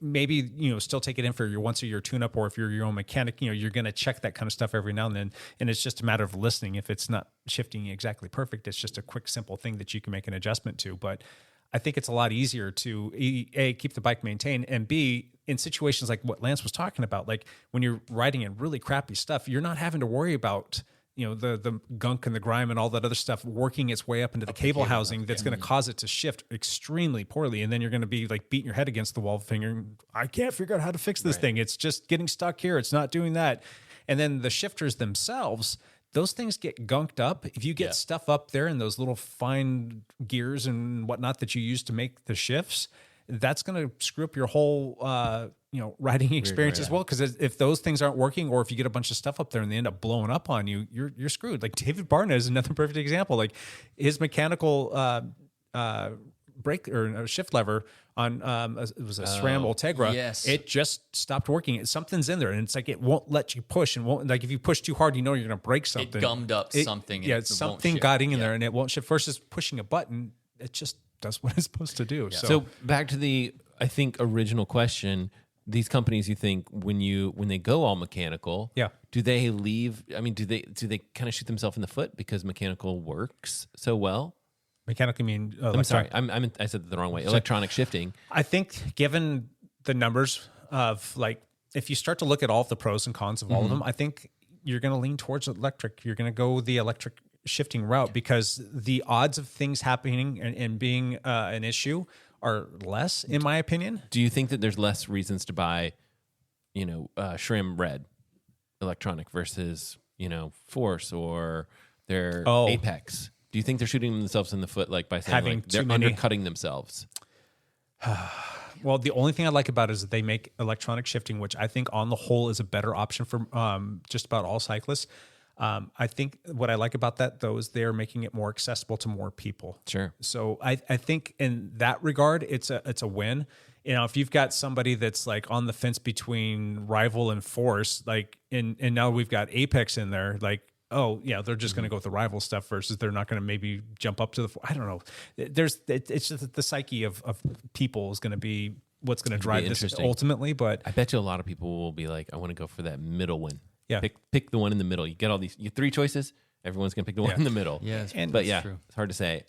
maybe still take it in for your once a year tune up, or if you're your own mechanic, you're going to check that kind of stuff every now and then. And it's just a matter of listening. If it's not shifting exactly perfect, it's just a quick, simple thing that you can make an adjustment to. But I think it's a lot easier to A, keep the bike maintained, and B, in situations like what Lance was talking about, like when you're riding in really crappy stuff, you're not having to worry about the gunk and the grime and all that other stuff working its way up into the cable housing that's going to cause it to shift extremely poorly. And then you're going to be like beating your head against the wall, figuring, I can't figure out how to fix this thing. It's just getting stuck here. It's not doing that. And then the shifters themselves, those things get gunked up. If you get stuff up there in those little fine gears and whatnot that you use to make the shifts, that's going to screw up your whole riding experience as well. Because if those things aren't working, or if you get a bunch of stuff up there and they end up blowing up on you, you're screwed. Like David Barna is another perfect example. Like his mechanical brake or a shift lever on it was a SRAM Ultegra. yes. It just stopped working. Something's in there, and it's like it won't let you push, and won't like if you push too hard, you know you're going to break something. It gummed up something. Yeah, and it won't something shift. got in there, and it won't shift. Versus pushing a button, it just does what it's supposed to do. So back to the, I think, original question. These companies, you think when they go all mechanical, do they leave? I mean, do they kind of shoot themselves in the foot because mechanical works so well? Mechanical mean? I'm sorry, I said that the wrong way. Electronic shifting. I think, given the numbers of like, if you start to look at all of the pros and cons of all of them, I think you're going to lean towards electric. You're going to go the electric shifting route because the odds of things happening and being an issue are less, in my opinion. Do you think that there's less reasons to buy, SRAM red electronic versus, Force or their Apex? Do you think they're shooting themselves in the foot, like by saying Having like, they're too many- undercutting themselves? Well, the only thing I like about it is that they make electronic shifting, which I think on the whole is a better option for just about all cyclists. I think what I like about that, though, is they're making it more accessible to more people. Sure. So I think in that regard, it's a win. If you've got somebody that's like on the fence between Rival and Force, like, and now we've got Apex in there, like, oh yeah, they're just going to go with the Rival stuff versus they're not going to maybe jump up to the. I don't know. It's just the psyche of people is going to be what's going to drive this ultimately. But I bet you a lot of people will be like, I want to go for that middle one. Yeah. Pick the one in the middle. You get all these, you 3 choices. Everyone's gonna pick the one in the middle. Yeah, but yeah, true. it's hard to say.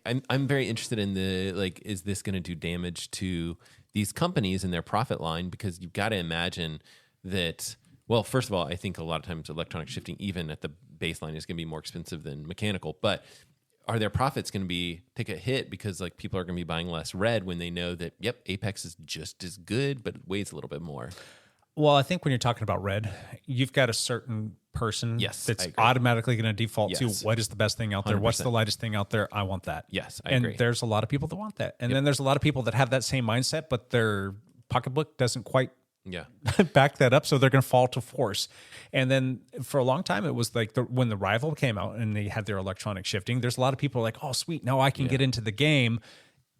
I'm very interested in the, like, is this going to do damage to these companies and their profit line? Because you've got to imagine that. Well, first of all, I think a lot of times electronic shifting, even at the baseline, is going to be more expensive than mechanical. But are their profits going to take a hit because like people are going to be buying less red when they know that Apex is just as good but weighs a little bit more? Well, I think when you're talking about red, you've got a certain person that's automatically going to default to what is the best thing out there? 100%. What's the lightest thing out there? I want that. Yes, I and agree. there's a lot of people that want that. And then there's a lot of people that have that same mindset, but their pocketbook doesn't quite back that up. So they're going to fall to Force. And then for a long time, it was like when the Rival came out and they had their electronic shifting, there's a lot of people like, oh, sweet, now I can get into the game.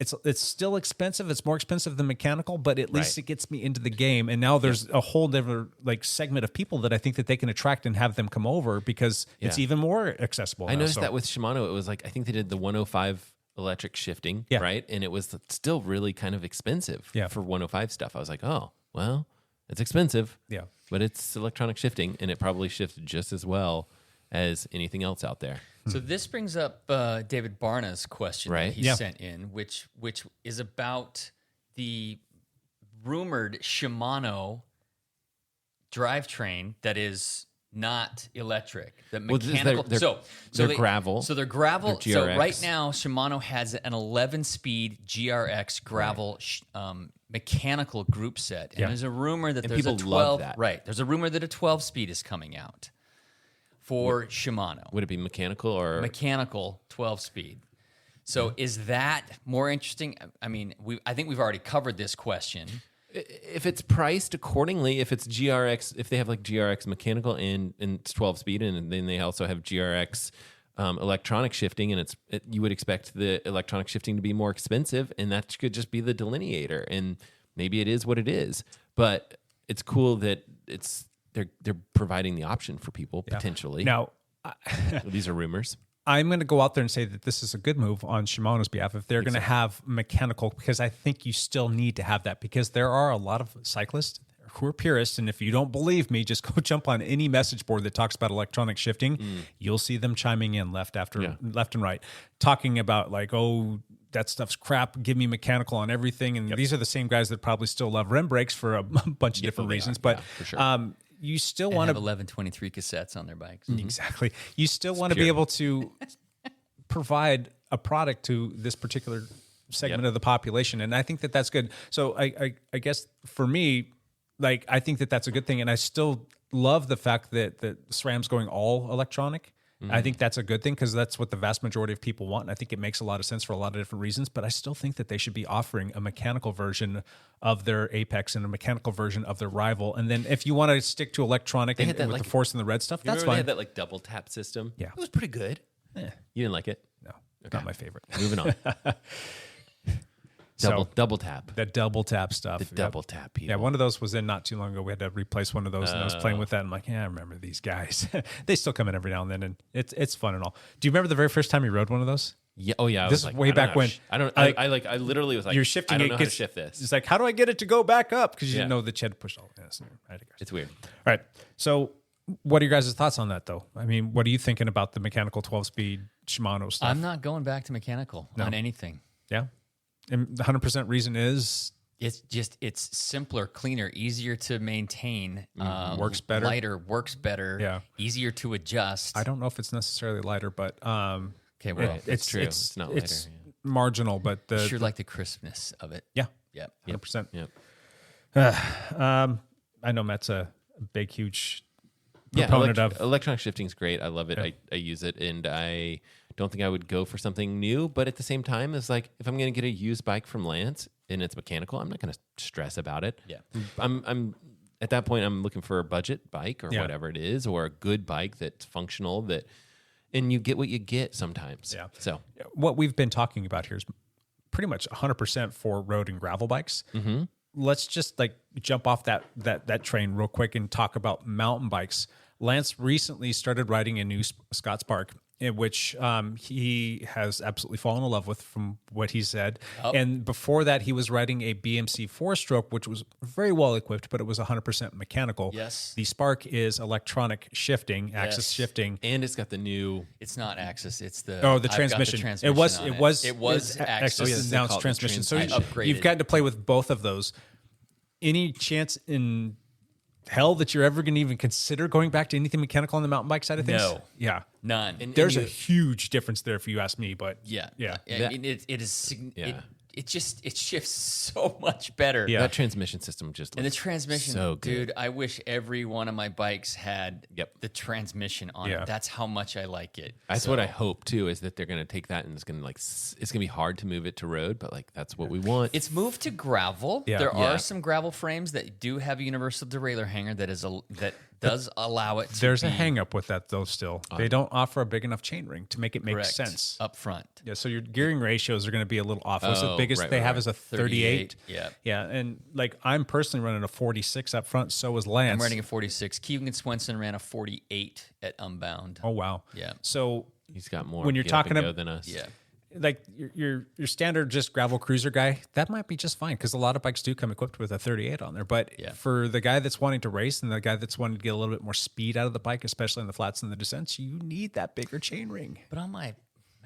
It's still expensive. It's more expensive than mechanical, but at least it gets me into the game. And now there's a whole different like segment of people that I think that they can attract and have them come over because it's even more accessible. I noticed that with Shimano, it was like, I think they did the 105 electric shifting, right? And it was still really kind of expensive for 105 stuff. I was like, oh, well, it's expensive. Yeah. But it's electronic shifting and it probably shifts just as well as anything else out there. So this brings up David Barna's question that he sent in, which is about the rumored Shimano drivetrain that is not electric. That mechanical. They're gravel. So they're gravel. They're So GRX. right now, Shimano has an 11-speed GRX gravel mechanical group set, and there's a rumor that there's a 12. Love that. Right. There's a rumor that a 12-speed is coming out for Shimano. Would it be mechanical or mechanical 12-speed? So is that more interesting? I mean, I think we've already covered this question. if it's priced accordingly? If it's GRX, if they have like GRX mechanical and it's 12-speed, and then they also have GRX electronic shifting, and you would expect the electronic shifting to be more expensive, and that could just be the delineator. And maybe it is what it is, but it's cool that they're providing the option for people potentially. Now, these are rumors. I'm going to go out there and say that this is a good move on Shimano's behalf if they're going to have mechanical, because I think you still need to have that, because there are a lot of cyclists who are purists, and if you don't believe me, just go jump on any message board that talks about electronic shifting. You'll see them chiming in left and right, talking about like, oh, that stuff's crap, give me mechanical on everything. And these are the same guys that probably still love rim brakes for a bunch of different reasons. But for sure. You still want to have 1123 cassettes on their bikes. Exactly. You still want to be able to provide a product to this particular segment of the population, and I think that that's good. So I guess for me, like, I think that that's a good thing, and I still love the fact that SRAM's going all electronic. I think that's a good thing, because that's what the vast majority of people want, and I think it makes a lot of sense for a lot of different reasons. But I still think that they should be offering a mechanical version of their Apex and a mechanical version of their Rival. And then if you want to stick to electronic and with the Force and the red stuff, that's fine. They had that like double tap system. Yeah, it was pretty good. You didn't like it? No, not my favorite. Moving on. Double tap. That double tap stuff. The double tap people. Yeah, one of those was in not too long ago. We had to replace one of those, and I was playing with that. And I'm like, yeah, I remember these guys. They still come in every now and then, and it's fun and all. Do you remember the very first time you rode one of those? Yeah. Oh yeah. This is way back when. I literally was like, you're shifting. I don't it know gets, how to shift this. It's like, how do I get it to go back up? Because you didn't know that you had to push all this. It's weird. All right. So, what are your guys' thoughts on that, though? I mean, what are you thinking about the mechanical 12-speed Shimano stuff? I'm not going back to mechanical on anything. Yeah. And the 100% reason is it's simpler, cleaner, easier to maintain, works better, lighter, works better, easier to adjust. I don't know if it's necessarily lighter, but okay, well, it's true. It's not lighter. It's marginal, but like the crispness of it. Yeah, yep, 100%. Yep. I know Matt's a big, huge proponent of electronic shifting is great. I love it. I use it, and I don't think I would go for something new. But at the same time, it's like if I'm going to get a used bike from Lance and it's mechanical, I'm not going to stress about it. Yeah, I'm at that point. I'm looking for a budget bike or whatever it is, or a good bike that's functional. And you get what you get sometimes. Yeah. So what we've been talking about here is pretty much 100% for road and gravel bikes. Mm-hmm. Let's just like jump off that train real quick and talk about mountain bikes. Lance recently started riding a new Scott Spark, in which he has absolutely fallen in love with, from what he said. Oh. And before that, he was riding a BMC 4-stroke, which was very well equipped, but it was 100% mechanical. Yes. The Spark is electronic shifting, axis shifting, and it's got the new. It's not axis. It's the transmission. It was axis. Now it's transmission. So you've got to play with both of those. Any chance in hell that you're ever going to even consider going back to anything mechanical on the mountain bike side of things? No. Yeah. None. There's a huge difference there if you ask me, but yeah. Yeah. I mean, it is. It shifts so much better. Yeah. That transmission system just and the transmission, so good. Dude, I wish every one of my bikes had the transmission on it. That's how much I like it. That's what I hope too, is that they're going to take that and it's going to be hard to move it to road, but like that's what we want. It's moved to gravel. Yeah. There are some gravel frames that do have a universal derailleur hanger that does allow it to there's a hang up with that though still. They don't offer a big enough chain ring to make it make correct. sense. Up front. Yeah, so your gearing ratios are going to be a little off. What's the biggest they have is a 38. Yeah. Yeah, and like I'm personally running a 46 up front, so is Lance. I'm running a 46. Keegan Swenson ran a 48 at Unbound. Oh wow. Yeah. So he's got more when you're talking about than us. Yeah. Like your standard just gravel cruiser guy, that might be just fine because a lot of bikes do come equipped with a 38 on there. But for the guy that's wanting to race and the guy that's wanting to get a little bit more speed out of the bike, especially in the flats and the descents, you need that bigger chain ring. But on my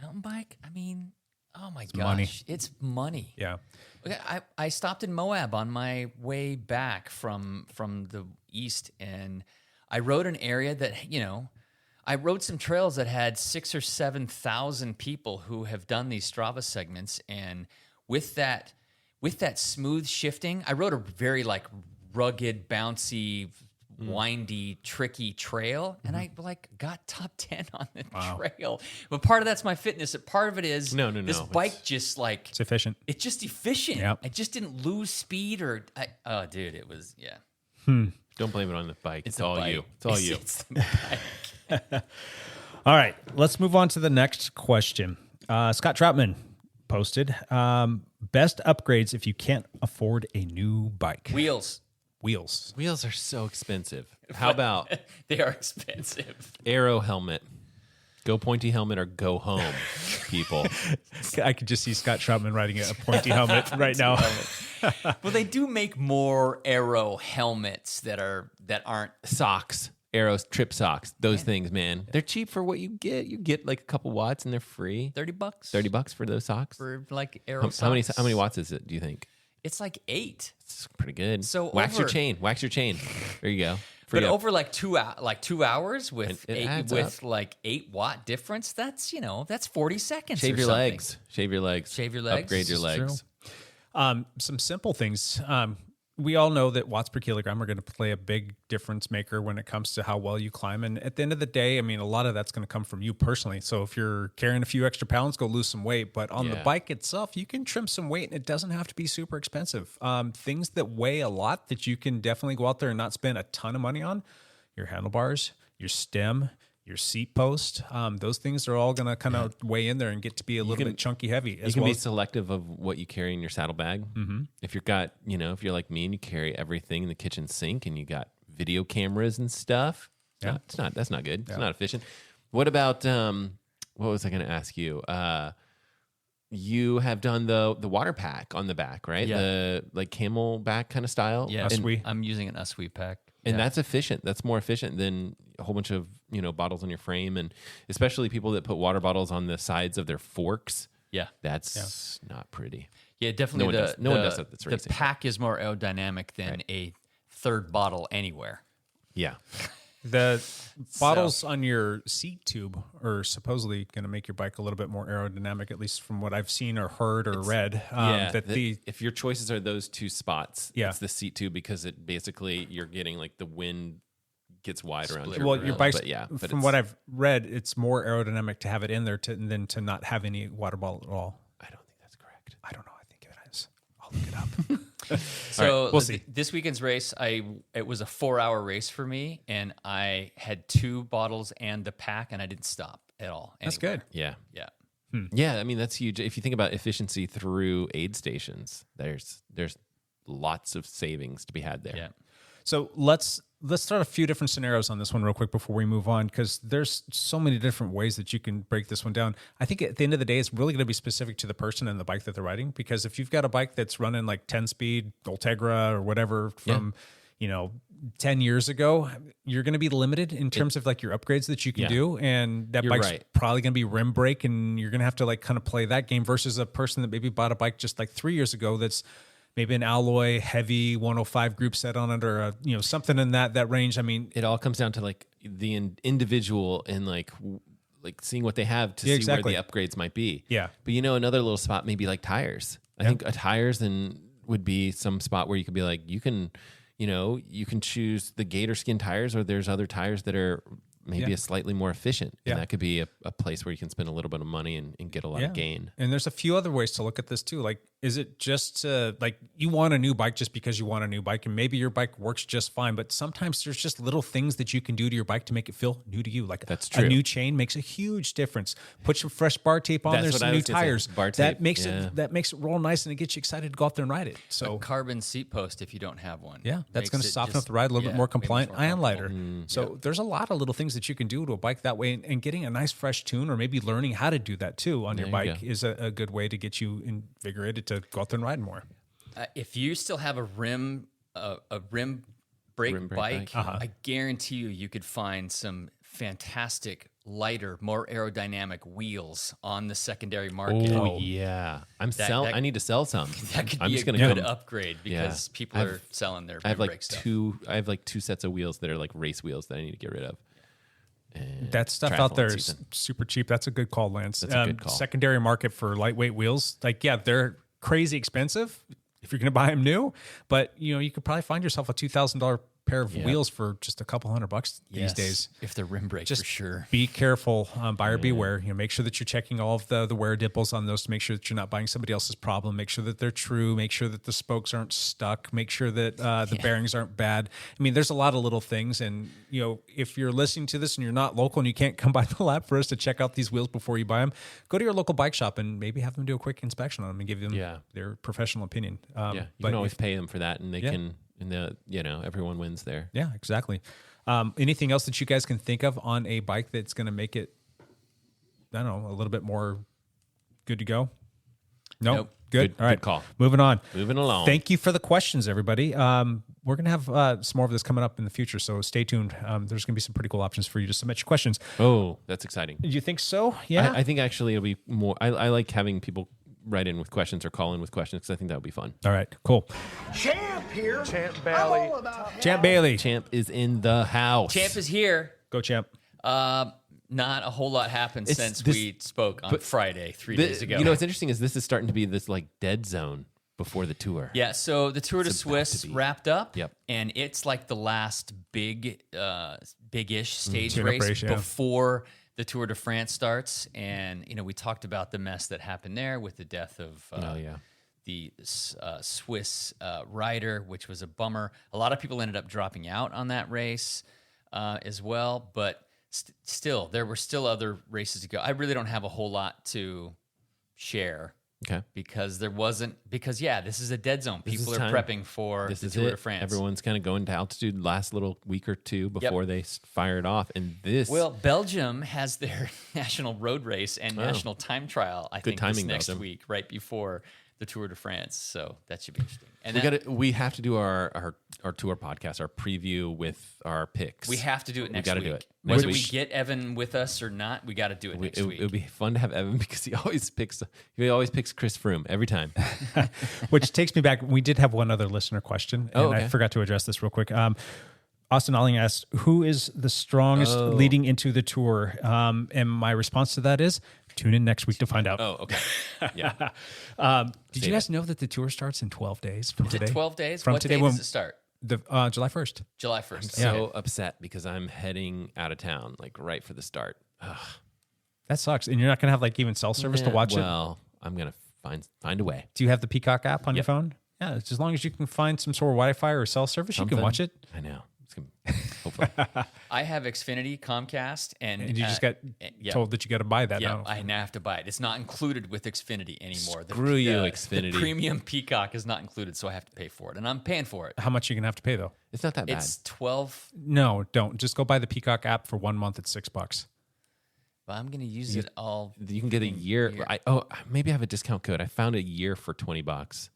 mountain bike, I mean, oh my gosh, money. It's money. Yeah. Okay, I stopped in Moab on my way back from the east, and I rode an area that, I rode some trails that had 6,000 or 7,000 people who have done these Strava segments, and with that smooth shifting, I rode a very like rugged, bouncy, windy, tricky trail, and I got top 10 on the trail. But part of that's my fitness. Part of it is this bike just like it's efficient. It's just efficient. Yep. I just didn't lose speed dude, it was Don't blame it on the bike. It's all bike. you. It's all you. It's the bike. All right, let's move on to the next question. Scott Troutman posted, best upgrades if you can't afford a new bike. Wheels Wheels are so expensive. How about they are expensive. Aero helmet? Go pointy helmet or go home, people. I could just see Scott Troutman riding a pointy helmet right now. Well, they do make more Aero helmets that aren't socks. Arrows, trip socks, those things, man. They're cheap for what you get. You get like a couple watts and they're free. $30. $30 for those socks. For like Aero socks. How many watts is it, do you think? It's like 8. It's pretty good. So wax your chain. There you go. But over like 2 hours with up. like 8-watt difference, that's 40 seconds. Shave your legs. Upgrade your It's legs. Some simple things. We all know that watts per kilogram are going to play a big difference maker when it comes to how well you climb. And at the end of the day, I mean, a lot of that's going to come from you personally. So if you're carrying a few extra pounds, go lose some weight. But on the bike itself, you can trim some weight and it doesn't have to be super expensive. Things that weigh a lot that you can definitely go out there and not spend a ton of money on: your handlebars, your stem, your seat post. Those things are all going to kind of weigh in there and get to be a little bit chunky heavy. You can be selective of what you carry in your saddlebag. If you've got, if you're like me and you carry everything in the kitchen sink and you got video cameras and stuff, that's not good. It's not efficient. What about, what was I going to ask you? You have done the water pack on the back, right? Yeah. The like camelback kind of style. Yeah, I'm using an Uswe pack. And that's efficient. That's more efficient than a whole bunch of, bottles on your frame. And especially people that put water bottles on the sides of their forks. Yeah. That's not pretty. Yeah, definitely. No one does that that's racing. The pack is more aerodynamic than a third bottle anywhere. Yeah. The bottles on your seat tube are supposedly going to make your bike a little bit more aerodynamic, at least from what I've seen or heard or read. If your choices are those two spots, Yeah. it's the seat tube because it basically you're getting like the wind gets wide around your Well, your bike's, but from what I've read, it's more aerodynamic to have it in there than to not have any water bottle at all. I don't think that's correct. I don't know. I think it is. I'll look it up. So we'll see. This weekend's race, it was a 4-hour race for me, and I had 2 bottles and the pack, and I didn't stop at all. That's anywhere. good. Yeah. Yeah. Yeah, I mean that's huge. If you think about efficiency through aid stations, there's lots of savings to be had there. Yeah. So let's start a few different scenarios on this one real quick before we move on, because there's so many different ways that you can break this one down. I think at the end of the day, it's really going to be specific to the person and the bike that they're riding, because if you've got a bike that's running like 10-speed Ultegra or whatever from 10 years ago, you're going to be limited in terms of like your upgrades that you can do, and that bike's probably going to be rim brake, and you're going to have to like kind of play that game versus a person that maybe bought a bike just like 3 years ago that's maybe an alloy heavy 105 group set on it, or something in that range. I mean, it all comes down to like the individual and like seeing what they have to see where the upgrades might be. Yeah. But another little spot maybe like tires. I think a tires then would be some spot where you could be like, you can choose the gator skin tires, or there's other tires that are maybe a slightly more efficient. And that could be a place where you can spend a little bit of money and get a lot of gain. And there's a few other ways to look at this too. Like, is it just like you want a new bike just because you want a new bike, and maybe your bike works just fine, but sometimes there's just little things that you can do to your bike to make it feel new to you. Like that's true. A new chain makes a huge difference. Put some fresh bar tape on. There's some new tires. That makes it roll nice, and it gets you excited to go out there and ride it. So a carbon seat post if you don't have one. Yeah, that's going to soften up the ride a little bit more compliant and lighter. So there's a lot of little things that you can do to a bike that way, and getting a nice fresh tune, or maybe learning how to do that too on your bike is a good way to get you invigorated to go out there and ride more. If you still have a rim brake bike, I guarantee you could find some fantastic, lighter, more aerodynamic wheels on the secondary market. Oh yeah, I need to sell some. That could be a good upgrade because people are selling their rim brake stuff. I have like 2 sets of wheels that are like race wheels that I need to get rid of. That stuff out there is super cheap. That's a good call, Lance. That's a good call. Secondary market for lightweight wheels, they're crazy expensive if you're going to buy them new, but you could probably find yourself a $2,000 pair of wheels for just a couple $100 these days. If they're rim brake, for sure. Be careful, buyer beware. Make sure that you're checking all of the wear dipples on those to make sure that you're not buying somebody else's problem. Make sure that they're true. Make sure that the spokes aren't stuck. Make sure that the bearings aren't bad. I mean, there's a lot of little things, and if you're listening to this and you're not local and you can't come by the lab for us to check out these wheels before you buy them, go to your local bike shop and maybe have them do a quick inspection on them and give them their professional opinion. You can always pay them for that, and they can. And everyone wins there. Yeah, exactly. Anything else that you guys can think of on a bike that's going to make it, I don't know, a little bit more good to go? Nope. Good. All right. Good call. Moving on. Moving along. Thank you for the questions, everybody. We're going to have some more of this coming up in the future, so stay tuned. There's going to be some pretty cool options for you to submit your questions. Oh, that's exciting. You think so? Yeah. I think actually it'll be more. I like having people write in with questions or call in with questions because I think that would be fun. All right, cool. Champ here. Champ Bailey. Champ Bailey. Champ is in the house. Champ is here. Go, Champ. Not a whole lot happened since we spoke on Friday, 3 days ago. What's interesting is this is starting to be this like dead zone before the tour. Yeah, so the Tour de Suisse wrapped up, Yep. and it's like the last big-ish stage Tune-up race race, yeah. before the Tour de France starts. And, we talked about the mess that happened there with the death of the Swiss rider, which was a bummer. A lot of people ended up dropping out on that race as well, but Still, there were still other races to go. I really don't have a whole lot to share. Okay. Because this is a dead zone. People are time. prepping for the Tour de France. Everyone's kind of going to altitude last little week or two before they fire it off. And Belgium has their national road race and national time trial, I think, this next week, right before the Tour de France. So that should be interesting. And we have to do our tour podcast, our preview with our picks. We have to do it next week. We got to do it. Whether we get Evan with us or not, we got to do it next week. It would be fun to have Evan because he always picks Chris Froome every time. Which takes me back. We did have one other listener question, and I forgot to address this real quick. Austin Alling asked, who is the strongest leading into the Tour? And my response to that is, tune in next week to find out. Oh, okay. Yeah. Did you guys know that the Tour starts in 12 days from today? 12 days? From what today day does it start? July 1st. July 1st. I'm so upset because I'm heading out of town, like right for the start. Ugh. That sucks. And you're not going to have like even cell service to watch it? Well, I'm going to find a way. Do you have the Peacock app on your phone? Yeah, it's as long as you can find some sort of Wi-Fi or cell service, you can watch it. I know. It's gonna hopefully. I have Xfinity, Comcast, and you just got told that you got to buy that now. I now have to buy it. It's not included with Xfinity anymore. Screw you, Xfinity. The premium Peacock is not included, so I have to pay for it, and I'm paying for it. How much are you going to have to pay, though? It's not that bad. It's 12. No, don't. Just go buy the Peacock app for 1 month. It's $6. But I'm going to use it all. You can get a year. Maybe I have a discount code. I found a year for $20.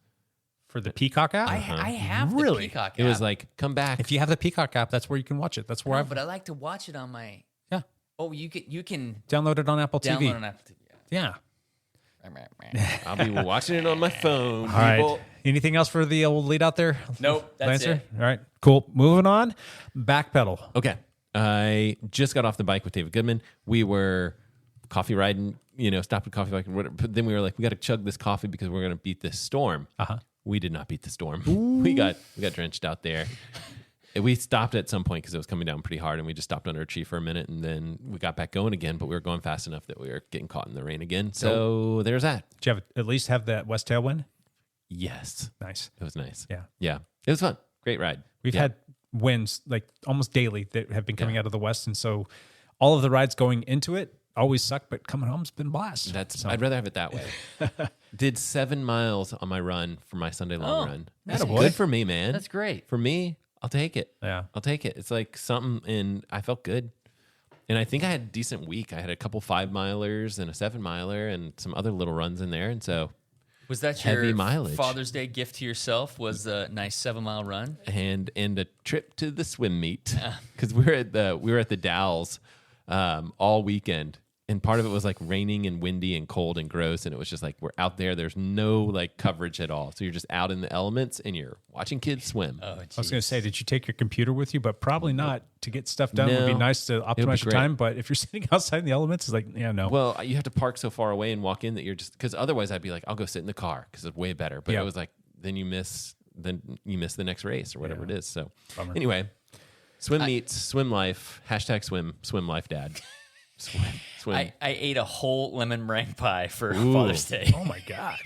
For the Peacock app? I have the Peacock app. It was like, come back. If you have the Peacock app, that's where you can watch it. That's where but I like to watch it on my... Yeah. Oh, you can download it on Apple TV. Download it on Apple TV. Yeah. I'll be watching it on my phone. All right. Anything else for the old lead out there? Nope, that's it. All right, cool. Moving on. Backpedal. Okay. I just got off the bike with David Goodman. We were coffee riding, stopped at coffee bike. But then we were like, we got to chug this coffee because we're going to beat this storm. Uh-huh. We did not beat the storm. We got drenched out there. We stopped at some point because it was coming down pretty hard, and we just stopped under a tree for a minute, and then we got back going again. But we were going fast enough that we were getting caught in the rain again. So there's that. Did you at least have that west tailwind? Yes. Nice. It was nice. Yeah. Yeah. It was fun. Great ride. We've had winds like almost daily that have been coming out of the west, and so all of the rides going into it always suck, but coming home's been a blast. I'd rather have it that way. Did 7 miles on my run for my Sunday long run. That's good for me, man. That's great. For me, I'll take it. Yeah. I'll take it. It's like something, and I felt good. And I think I had a decent week. I had a couple 5-milers and a 7-miler and some other little runs in there. And so was that heavy your mileage. Father's Day gift to yourself? Was a nice 7-mile run and a trip to the swim meet because we were at the Dalles all weekend. And part of it was like raining and windy and cold and gross. And it was just like, we're out there. There's no like coverage at all. So you're just out in the elements and you're watching kids swim. Oh, I was going to say, did you take your computer with you? But probably not. To get stuff done would be nice to optimize your time. But if you're sitting outside in the elements, it's like, no. Well, you have to park so far away and walk in that you're just, because otherwise I'd be like, I'll go sit in the car because it's way better. But it was like, then you miss the next race or whatever it is. So anyway, swim meets, swim life, #swim life dad. Swim. I ate a whole lemon meringue pie for Father's Day. Oh my God.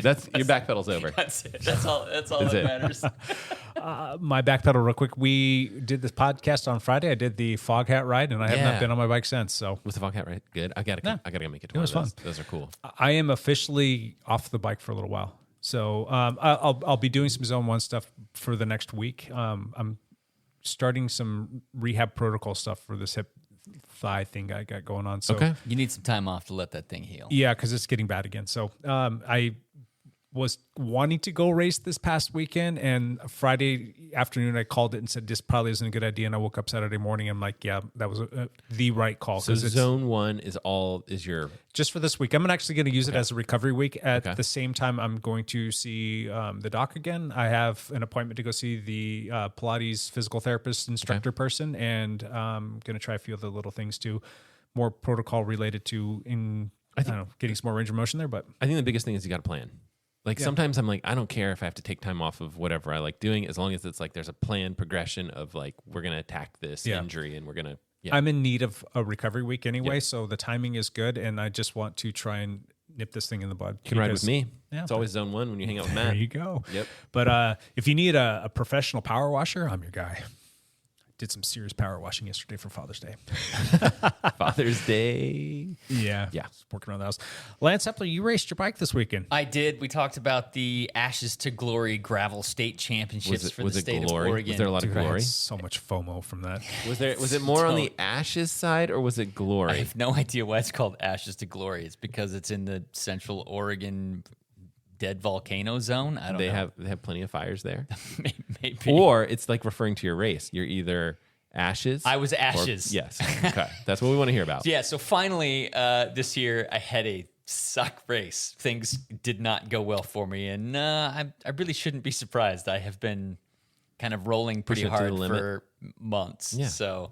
That's your back pedal's over. That's it. That's all that matters. My back pedal real quick. We did this podcast on Friday. I did the fog hat ride, and I have not been on my bike since. So was the fog hat ride good? I gotta go make it to it was fun. Those are cool. I am officially off the bike for a little while. So I'll be doing some Zone 1 stuff for the next week. I'm starting some rehab protocol stuff for this hip thigh thing I got going on. So you need some time off to let that thing heal. Yeah, because it's getting bad again. So I was wanting to go race this past weekend, and Friday afternoon I called it and said this probably isn't a good idea. And I woke up Saturday morning and I'm like, yeah, that was the right call. So Zone 1 is your just for this week. I'm actually going to use it as a recovery week. At the same time, I'm going to see the doc again. I have an appointment to go see the Pilates physical therapist instructor person, and I'm going to try a few other little things too, more protocol related to getting some more range of motion there. But I think the biggest thing is you got to plan. Like sometimes I'm like, I don't care if I have to take time off of whatever I like doing, as long as it's like there's a planned progression of like, we're going to attack this injury and we're going to. Yeah. I'm in need of a recovery week anyway, so the timing is good, and I just want to try and nip this thing in the bud. You can ride with me. Yeah, it's always Zone 1 when you hang out with Matt. There you go. Yep. But if you need a professional power washer, I'm your guy. did some serious power washing yesterday for Father's Day. Father's Day. Yeah. Working around the house. Lance Hepler, you raced your bike this weekend. I did. We talked about the Ashes to Glory Gravel State Championships for the state of Oregon. Was there a lot of Dude, I glory? had so much FOMO from that. Was it more on the Ashes side or was it glory? I have no idea why it's called Ashes to Glory. It's because it's in the Central Oregon dead volcano zone. I don't know. They have plenty of fires there. Maybe. Or it's like referring to your race. You're either Ashes. I was Ashes. Yes. Okay. That's what we want to hear about. Yeah. So finally, this year I had a suck race. Things did not go well for me, and I really shouldn't be surprised. I have been kind of rolling pretty Push it to hard the limit. for months. Yeah. So.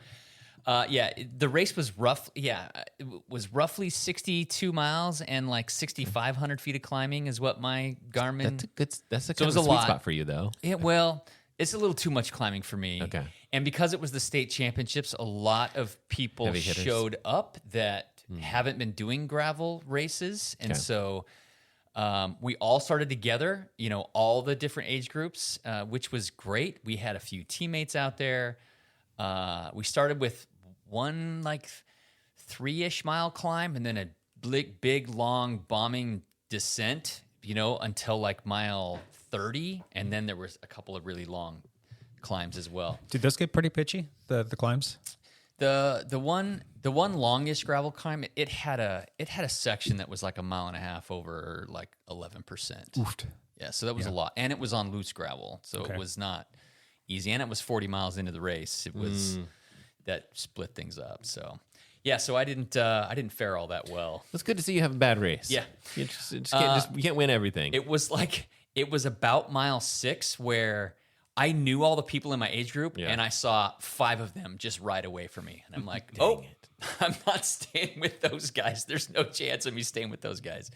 The race was rough. Yeah, it was roughly 62 miles and like 6,500 feet of climbing is what my Garmin. That's a So it kind was of a a sweet lot. spot for you, though. Well, it's a little too much climbing for me. Okay. And because it was the state championships, a lot of people Heavy hitters. showed up that haven't been doing gravel races, and Okay. so. We all started together, all the different age groups, which was great. We had a few teammates out there. We started with one like 3-ish mile climb and then a big long bombing descent, until like mile 30. And then there was a couple of really long climbs as well. Did those get pretty pitchy, the climbs? The one longish gravel climb, it had a section that was like 1.5 miles over like 11%. Oofed. Yeah, so that was a lot, and it was on loose gravel, so Okay. it was not easy, and it was 40 miles into the race. It was that split things up. So yeah, so I didn't fare all that well. It's good to see you have a bad race. Yeah. You can't win everything. It was about mile 6 where I knew all the people in my age group, Yeah. and I saw 5 of them just right away from me. And I'm like, oh, I'm not staying with those guys. There's no chance of me staying with those guys.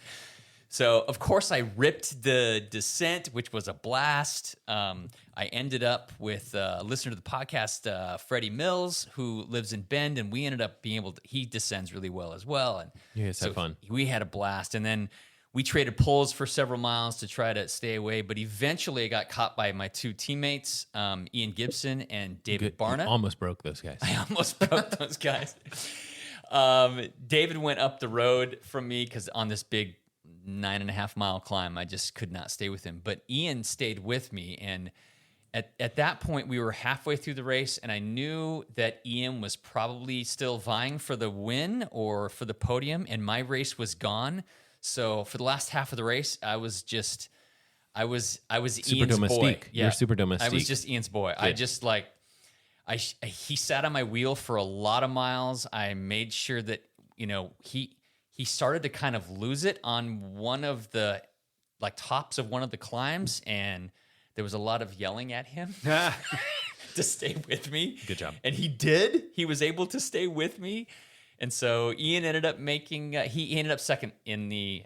So, of course, I ripped the descent, which was a blast. I ended up with a listener to the podcast, Freddie Mills, who lives in Bend, and we ended up being able to, he descends really well as well. And You guys had fun. We had a blast. And then we traded poles for several miles to try to stay away, but eventually I got caught by my 2 teammates, Ian Gibson and David Barnett. You almost broke those guys. I almost broke those guys. David went up the road from me because on this big 9.5 mile climb, I just could not stay with him. But Ian stayed with me, and at that point, we were halfway through the race, and I knew that Ian was probably still vying for the win or for the podium, and my race was gone. So for the last half of the race, I was Super Ian's boy. domestique. Yeah, You're super domestique. I was just Ian's boy. I just like. He sat on my wheel for a lot of miles. I made sure that he started to kind of lose it on one of the like tops of one of the climbs, and there was a lot of yelling at him to stay with me. Good job. And he did. He was able to stay with me, and so Ian ended up making. He ended up second in the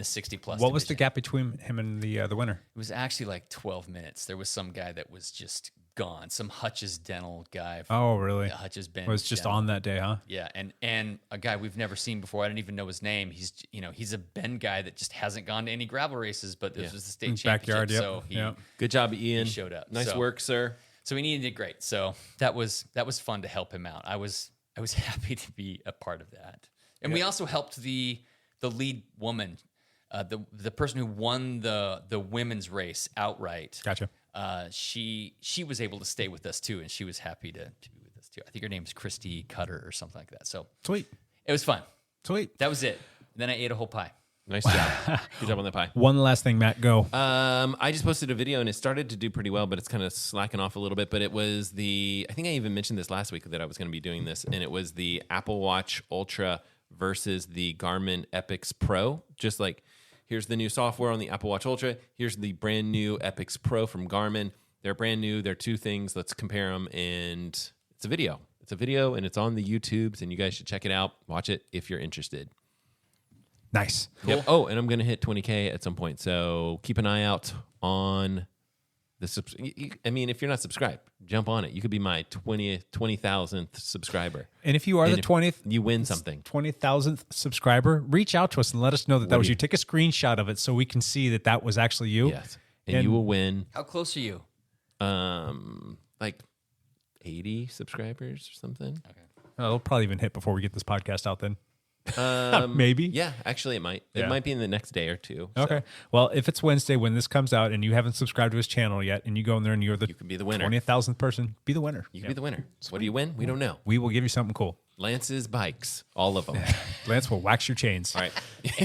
60 plus. What was the division. gap between him and the winner? It was actually like 12 minutes. There was some guy that was just gone. Some Hutch's Dental guy. Oh, really? Hutch's Bend. Was just Dental. on that day, huh? Yeah, and a guy we've never seen before. I didn't even know his name. He's a Bend guy that just hasn't gone to any gravel races, but this was the state championship. Backyard, yep. So he Yep. Good job, Ian. He showed up. Nice So- work, sir. So Ian did great. So that was fun to help him out. I was happy to be a part of that. And we also helped the lead woman, the person who won the women's race outright. Gotcha. She was able to stay with us too, and she was happy to be with us too. I think her name's Christy Cutter or something like that. So Sweet. it was fun. Sweet. That was it. Then I ate a whole pie. Nice job. Good job on that pie. One last thing, Matt, go. I just posted a video and it started to do pretty well, but it's kind of slacking off a little bit. But it was I think I even mentioned this last week that I was going to be doing this, and it was the Apple Watch Ultra versus the Garmin Epix Pro. Just like, here's the new software on the Apple Watch Ultra. Here's the brand new Epix Pro from Garmin. They're brand new. They're 2 things. Let's compare them. And it's a video. It's a video, and it's on the YouTubes, and you guys should check it out. Watch it if you're interested. Nice. Yep. Oh, and I'm going to hit 20K at some point. So keep an eye out on the I mean, if you're not subscribed, jump on it. You could be my 20,000th subscriber. And if you are And the if 20th, you win something. 20,000th subscriber, reach out to us and let us know that was you. Take a screenshot of it so we can see that was actually you. Yes. And you will win How close are you? like 80 subscribers or something. It'll probably even hit before we get this podcast out then. Maybe. Yeah, actually it might. It Yeah. might be in the next day or two. so Okay. Well, if it's Wednesday when this comes out and you haven't subscribed to his channel yet and you go in there and you're the You could be the winner. 20,000th person, be the winner. You can be the winner. So what do you win? We don't know. We will give you something cool. Lance's bikes, all of them. Lance will wax your chains. All right.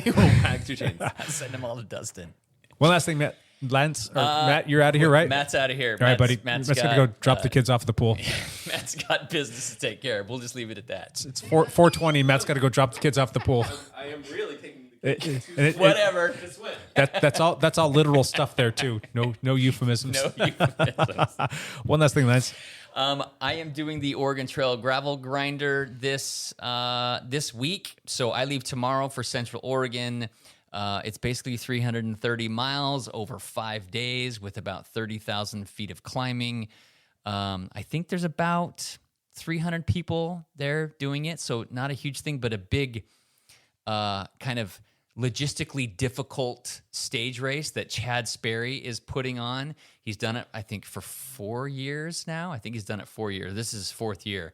You will pack your chains. Send them all to Dustin. One last thing, Matt. Lance, or Matt, you're out of here, right? Matt's out of here. All right, buddy. Matt's Let's got, go drop the kids off at the pool. Matt's got business to take care of. We'll just leave it at that. It's 4:20. Matt's got to go drop the kids off the pool. I am really taking Whatever. That's all literal stuff there too. No euphemisms. No euphemisms. One last thing, Lance. I am doing the Oregon Trail gravel grinder this week. So I leave tomorrow for Central Oregon. It's basically 330 miles over 5 days with about 30,000 feet of climbing. I think there's about 300 people there doing it. So not a huge thing, but a big kind of logistically difficult stage race that Chad Sperry is putting on. He's done it, I think, for 4 years now. I think he's done it 4 years. This is his 4th year.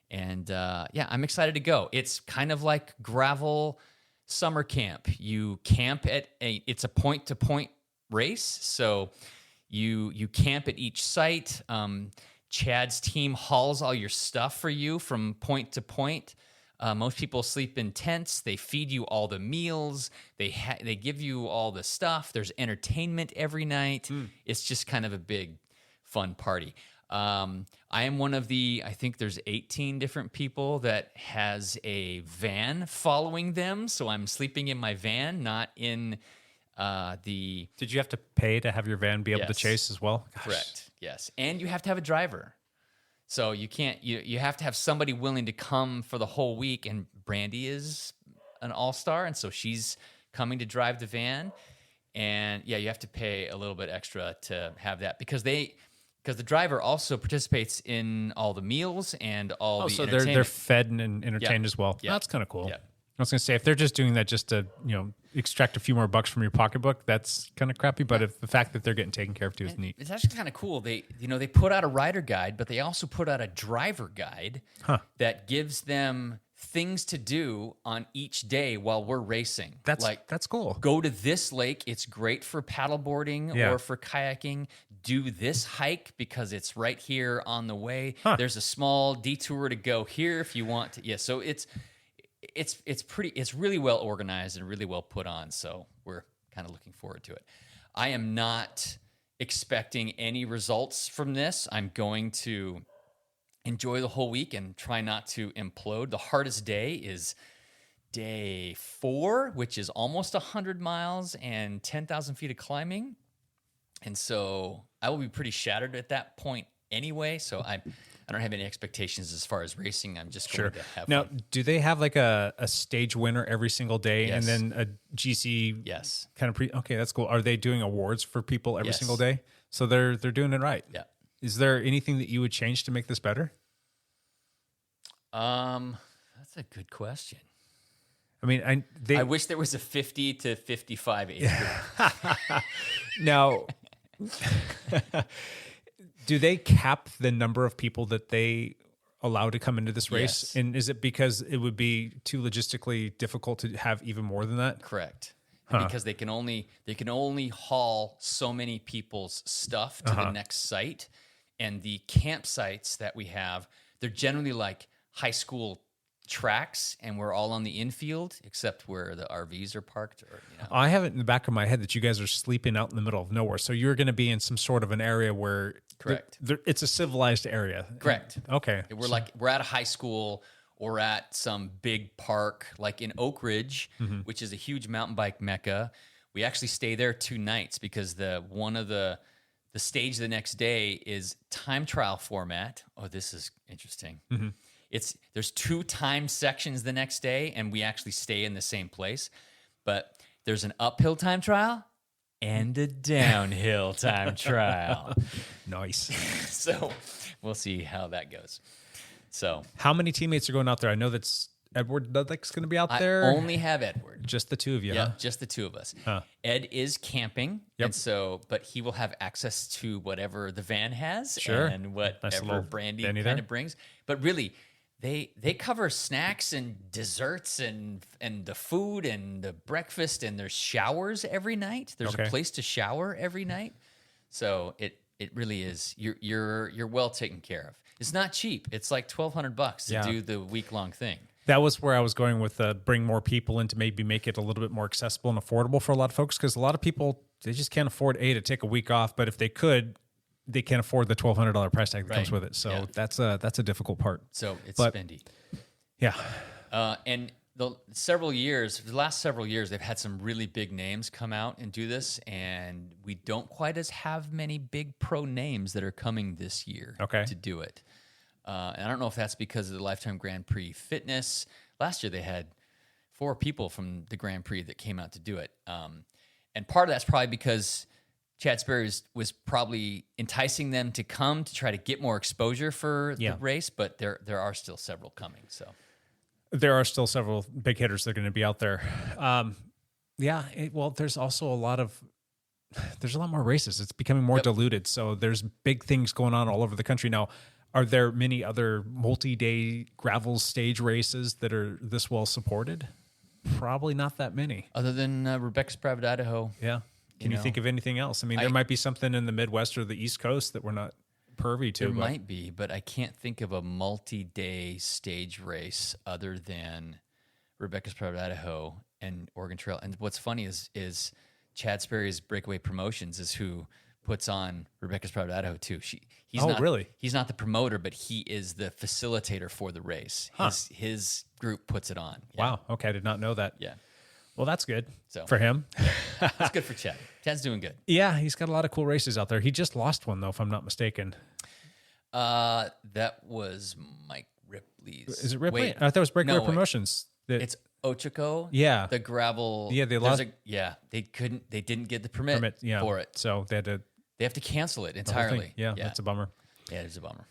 And yeah, I'm excited to go. It's kind of like gravel summer camp. You camp at it's a point-to-point race. So you camp at each site. Chad's team hauls all your stuff for you from point to point. Most people sleep in tents. They feed you all the meals. They give you all the stuff. There's entertainment every night. It's just kind of a big, fun party. I am one of I think there's 18 different people that has a van following them. So I'm sleeping in my van, not in the... Did you have to pay to have your van be able to Yes. chase as well? Gosh. Correct. Yes. And you have to have a driver. So you can't, you have to have somebody willing to come for the whole week. And Brandy is an all-star. And so she's coming to drive the van. And yeah, you have to pay a little bit extra to have that because the driver also participates in all the meals and all the So entertainment. they're fed and entertained as well. Yeah. That's kind of cool. Yeah. I was going to say, if they're just doing that just to, extract a few more bucks from your pocketbook, that's kind of crappy. But if the fact that they're getting taken care of too is neat. It's actually kind of cool. They put out a rider guide, but they also put out a driver guide that gives them things to do on each day while we're racing. That's cool. Go to this lake. It's great for paddleboarding or for kayaking. Do this hike because it's right here on the way. There's a small detour to go here if you want to. Yeah, so it's really well organized and really well put on. So we're kind of looking forward to it. I am not expecting any results from this. I'm going to enjoy the whole week and try not to implode. The hardest day is day 4, which is almost 100 miles and 10,000 feet of climbing. And so I will be pretty shattered at that point anyway. So I don't have any expectations as far as racing. I'm just going to have Now, fun. do they have like a stage winner every single day Yes. and then a GC Yes. kind of okay, that's cool. Are they doing awards for people every Yes. single day? So they're doing it right. Yeah. Is there anything that you would change to make this better? That's a good question. I mean, I wish there was a 50 to 55 age group. now, do they cap the number of people that they allow to come into this race? Yes. And is it because it would be too logistically difficult to have even more than that? Correct. Because they can only haul so many people's stuff to the next site, and the campsites that we have, they're generally like high school tracks, and we're all on the infield except where the RVs are parked. I have it in the back of my head that you guys are sleeping out in the middle of nowhere, so you're going to be in some sort of an area where Correct. It's a civilized area. Correct. Okay. We're at a high school or at some big park, like in Oak Ridge, which is a huge mountain bike mecca. We actually stay there 2 nights because one of the stage the next day is time trial format. Oh, this is interesting. There's 2 time sections the next day, and we actually stay in the same place. But there's an uphill time trial and a downhill time trial. Nice. So we'll see how that goes. So how many teammates are going out there? I know that's Edward Dudlick's going to be out I there? only have Edward. Just the two of you, Yeah, huh? just the two of us. Huh. Ed is camping, Yep. and so, but he will have access to whatever the van has Sure. and Nice whatever little Brandy Benny kind there. of brings. But really, they cover snacks and desserts and the food and the breakfast, and there's showers every night. There's Okay. a place to shower every night. So it really is. You're well taken care of. It's not cheap. It's like $1,200 to Yeah. do the week-long thing. That was where I was going with bring more people in to maybe make it a little bit more accessible and affordable for a lot of folks, because a lot of people, they just can't afford to take a week off, but if they could, they can't afford the $1,200 price tag that comes Right. with it. So Yeah. that's a difficult part. So it's But- spendy. Yeah. And the last several years, they've had some really big names come out and do this, and we don't quite have many big pro names that are coming this year to do it. And I don't know if that's because of the Lifetime Grand Prix Fitness. Last year, they had 4 people from the Grand Prix that came out to do it. And part of that's probably because Chad Sperry was probably enticing them to come to try to get more exposure for the race, but there are still several coming. So There are still several big hitters that are going to be out there. There's also there's a lot more races. It's becoming more diluted. So there's big things going on all over the country. Now, are there many other multi-day gravel stage races that are this well supported? Probably not that many. other than Rebecca's Private Idaho, Yeah. Can you know, think of anything else? I mean, there might be something in the Midwest or the East Coast that we're not privy to. there but- might be, but I can't think of a multi-day stage race other than Rebecca's Private Idaho and Oregon Trail. And what's funny is Chad Sperry's Breakaway Promotions is who puts on Rebecca's Private Idaho too. He's not, really? He's not the promoter, but he is the facilitator for the race. His group puts it on. Yeah. Wow. Okay. I did not know that. Yeah. Well, that's good So- for him. It's good for Chad. Chad's doing good. Yeah. He's got a lot of cool races out there. He just lost one, though, if I'm not mistaken. That was Mike Ripley's. Is it Ripley? Wait, I thought it was Breakaway no, wait. Promotions. It's Ochoco. Yeah. The gravel. Yeah, they there's lost- they didn't get the permit for it. So they had to. They have to cancel it the whole thing. entirely. Yeah, that's a bummer. Yeah, it's a bummer.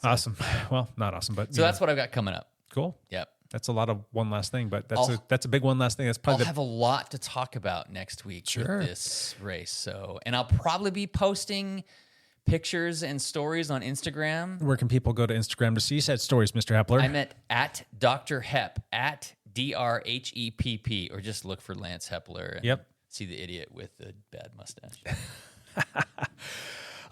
Awesome. Well, not awesome, but So that's what I've got coming up. cool. Yep. That's a lot of one last thing, but I'll- that's a big one last thing. That's I'll probably have a lot to talk about next week Sure. with this race. So, and I'll probably be posting pictures and stories on Instagram. where can people go to Instagram to see said stories, Mr. Hepler? I'm at Dr. Hep at DRHEPP, or just look for Lance Hepler and Yep. see the idiot with the bad mustache.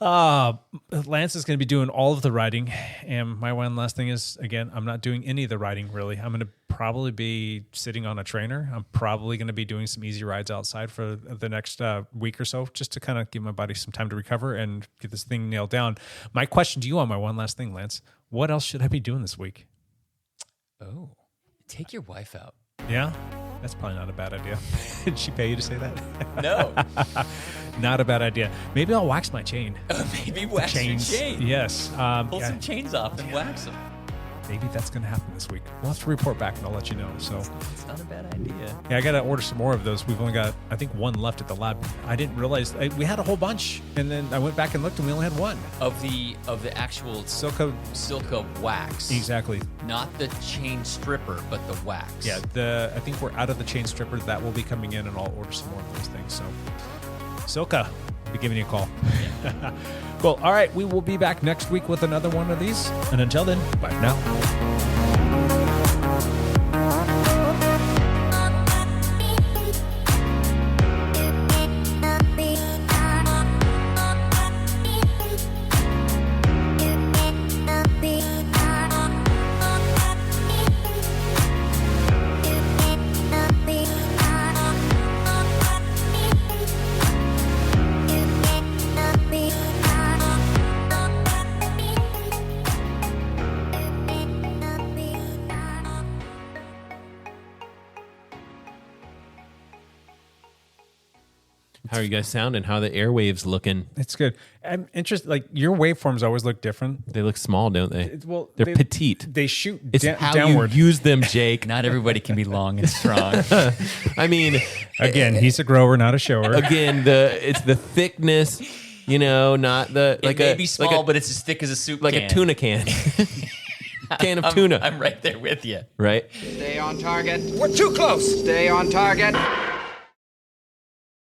Lance is going to be doing all of the riding, and my one last thing is, again, I'm not doing any of the riding really. I'm going to probably be sitting on a trainer. I'm probably going to be doing some easy rides outside for the next week or so, just to kind of give my body some time to recover and get this thing nailed down. My question to you on my one last thing, Lance, what else should I be doing this week? Oh, take your wife out. Yeah, that's probably not a bad idea. Did she pay you to say that? No. Not a bad idea. Maybe I'll wax my chain. Maybe wax Chains. your chain. Yes. Pull yeah, some chains off and wax them. maybe that's going to happen this week. We'll have to report back and I'll let you know. So It's not a bad idea. yeah, I got to order some more of those. We've only got, I think, one left at the lab. I didn't realize we had a whole bunch, and then I went back and looked, and we only had one. Of the actual Silka wax. Exactly. Not the chain stripper, but the wax. Yeah. I think we're out of the chain stripper. That will be coming in, and I'll order some more of those things. So Silka, I'll be giving you a call. Cool. All right. We will be back next week with another one of these. And until then, bye for now. How are you guys sounding? How are the airwaves looking? It's good. I'm interested. Like your waveforms always look different. They look small, don't they? Well, They're petite. They shoot It's how downward. you use them, Jake. Not everybody can be long and strong. I mean, Again, he's a grower, not a shower. again, it's the thickness, not the It may be small, but it's as thick as a soup like can. a tuna can. can of tuna. I'm right there with you. Right? Stay on target. We're too close. Stay on target.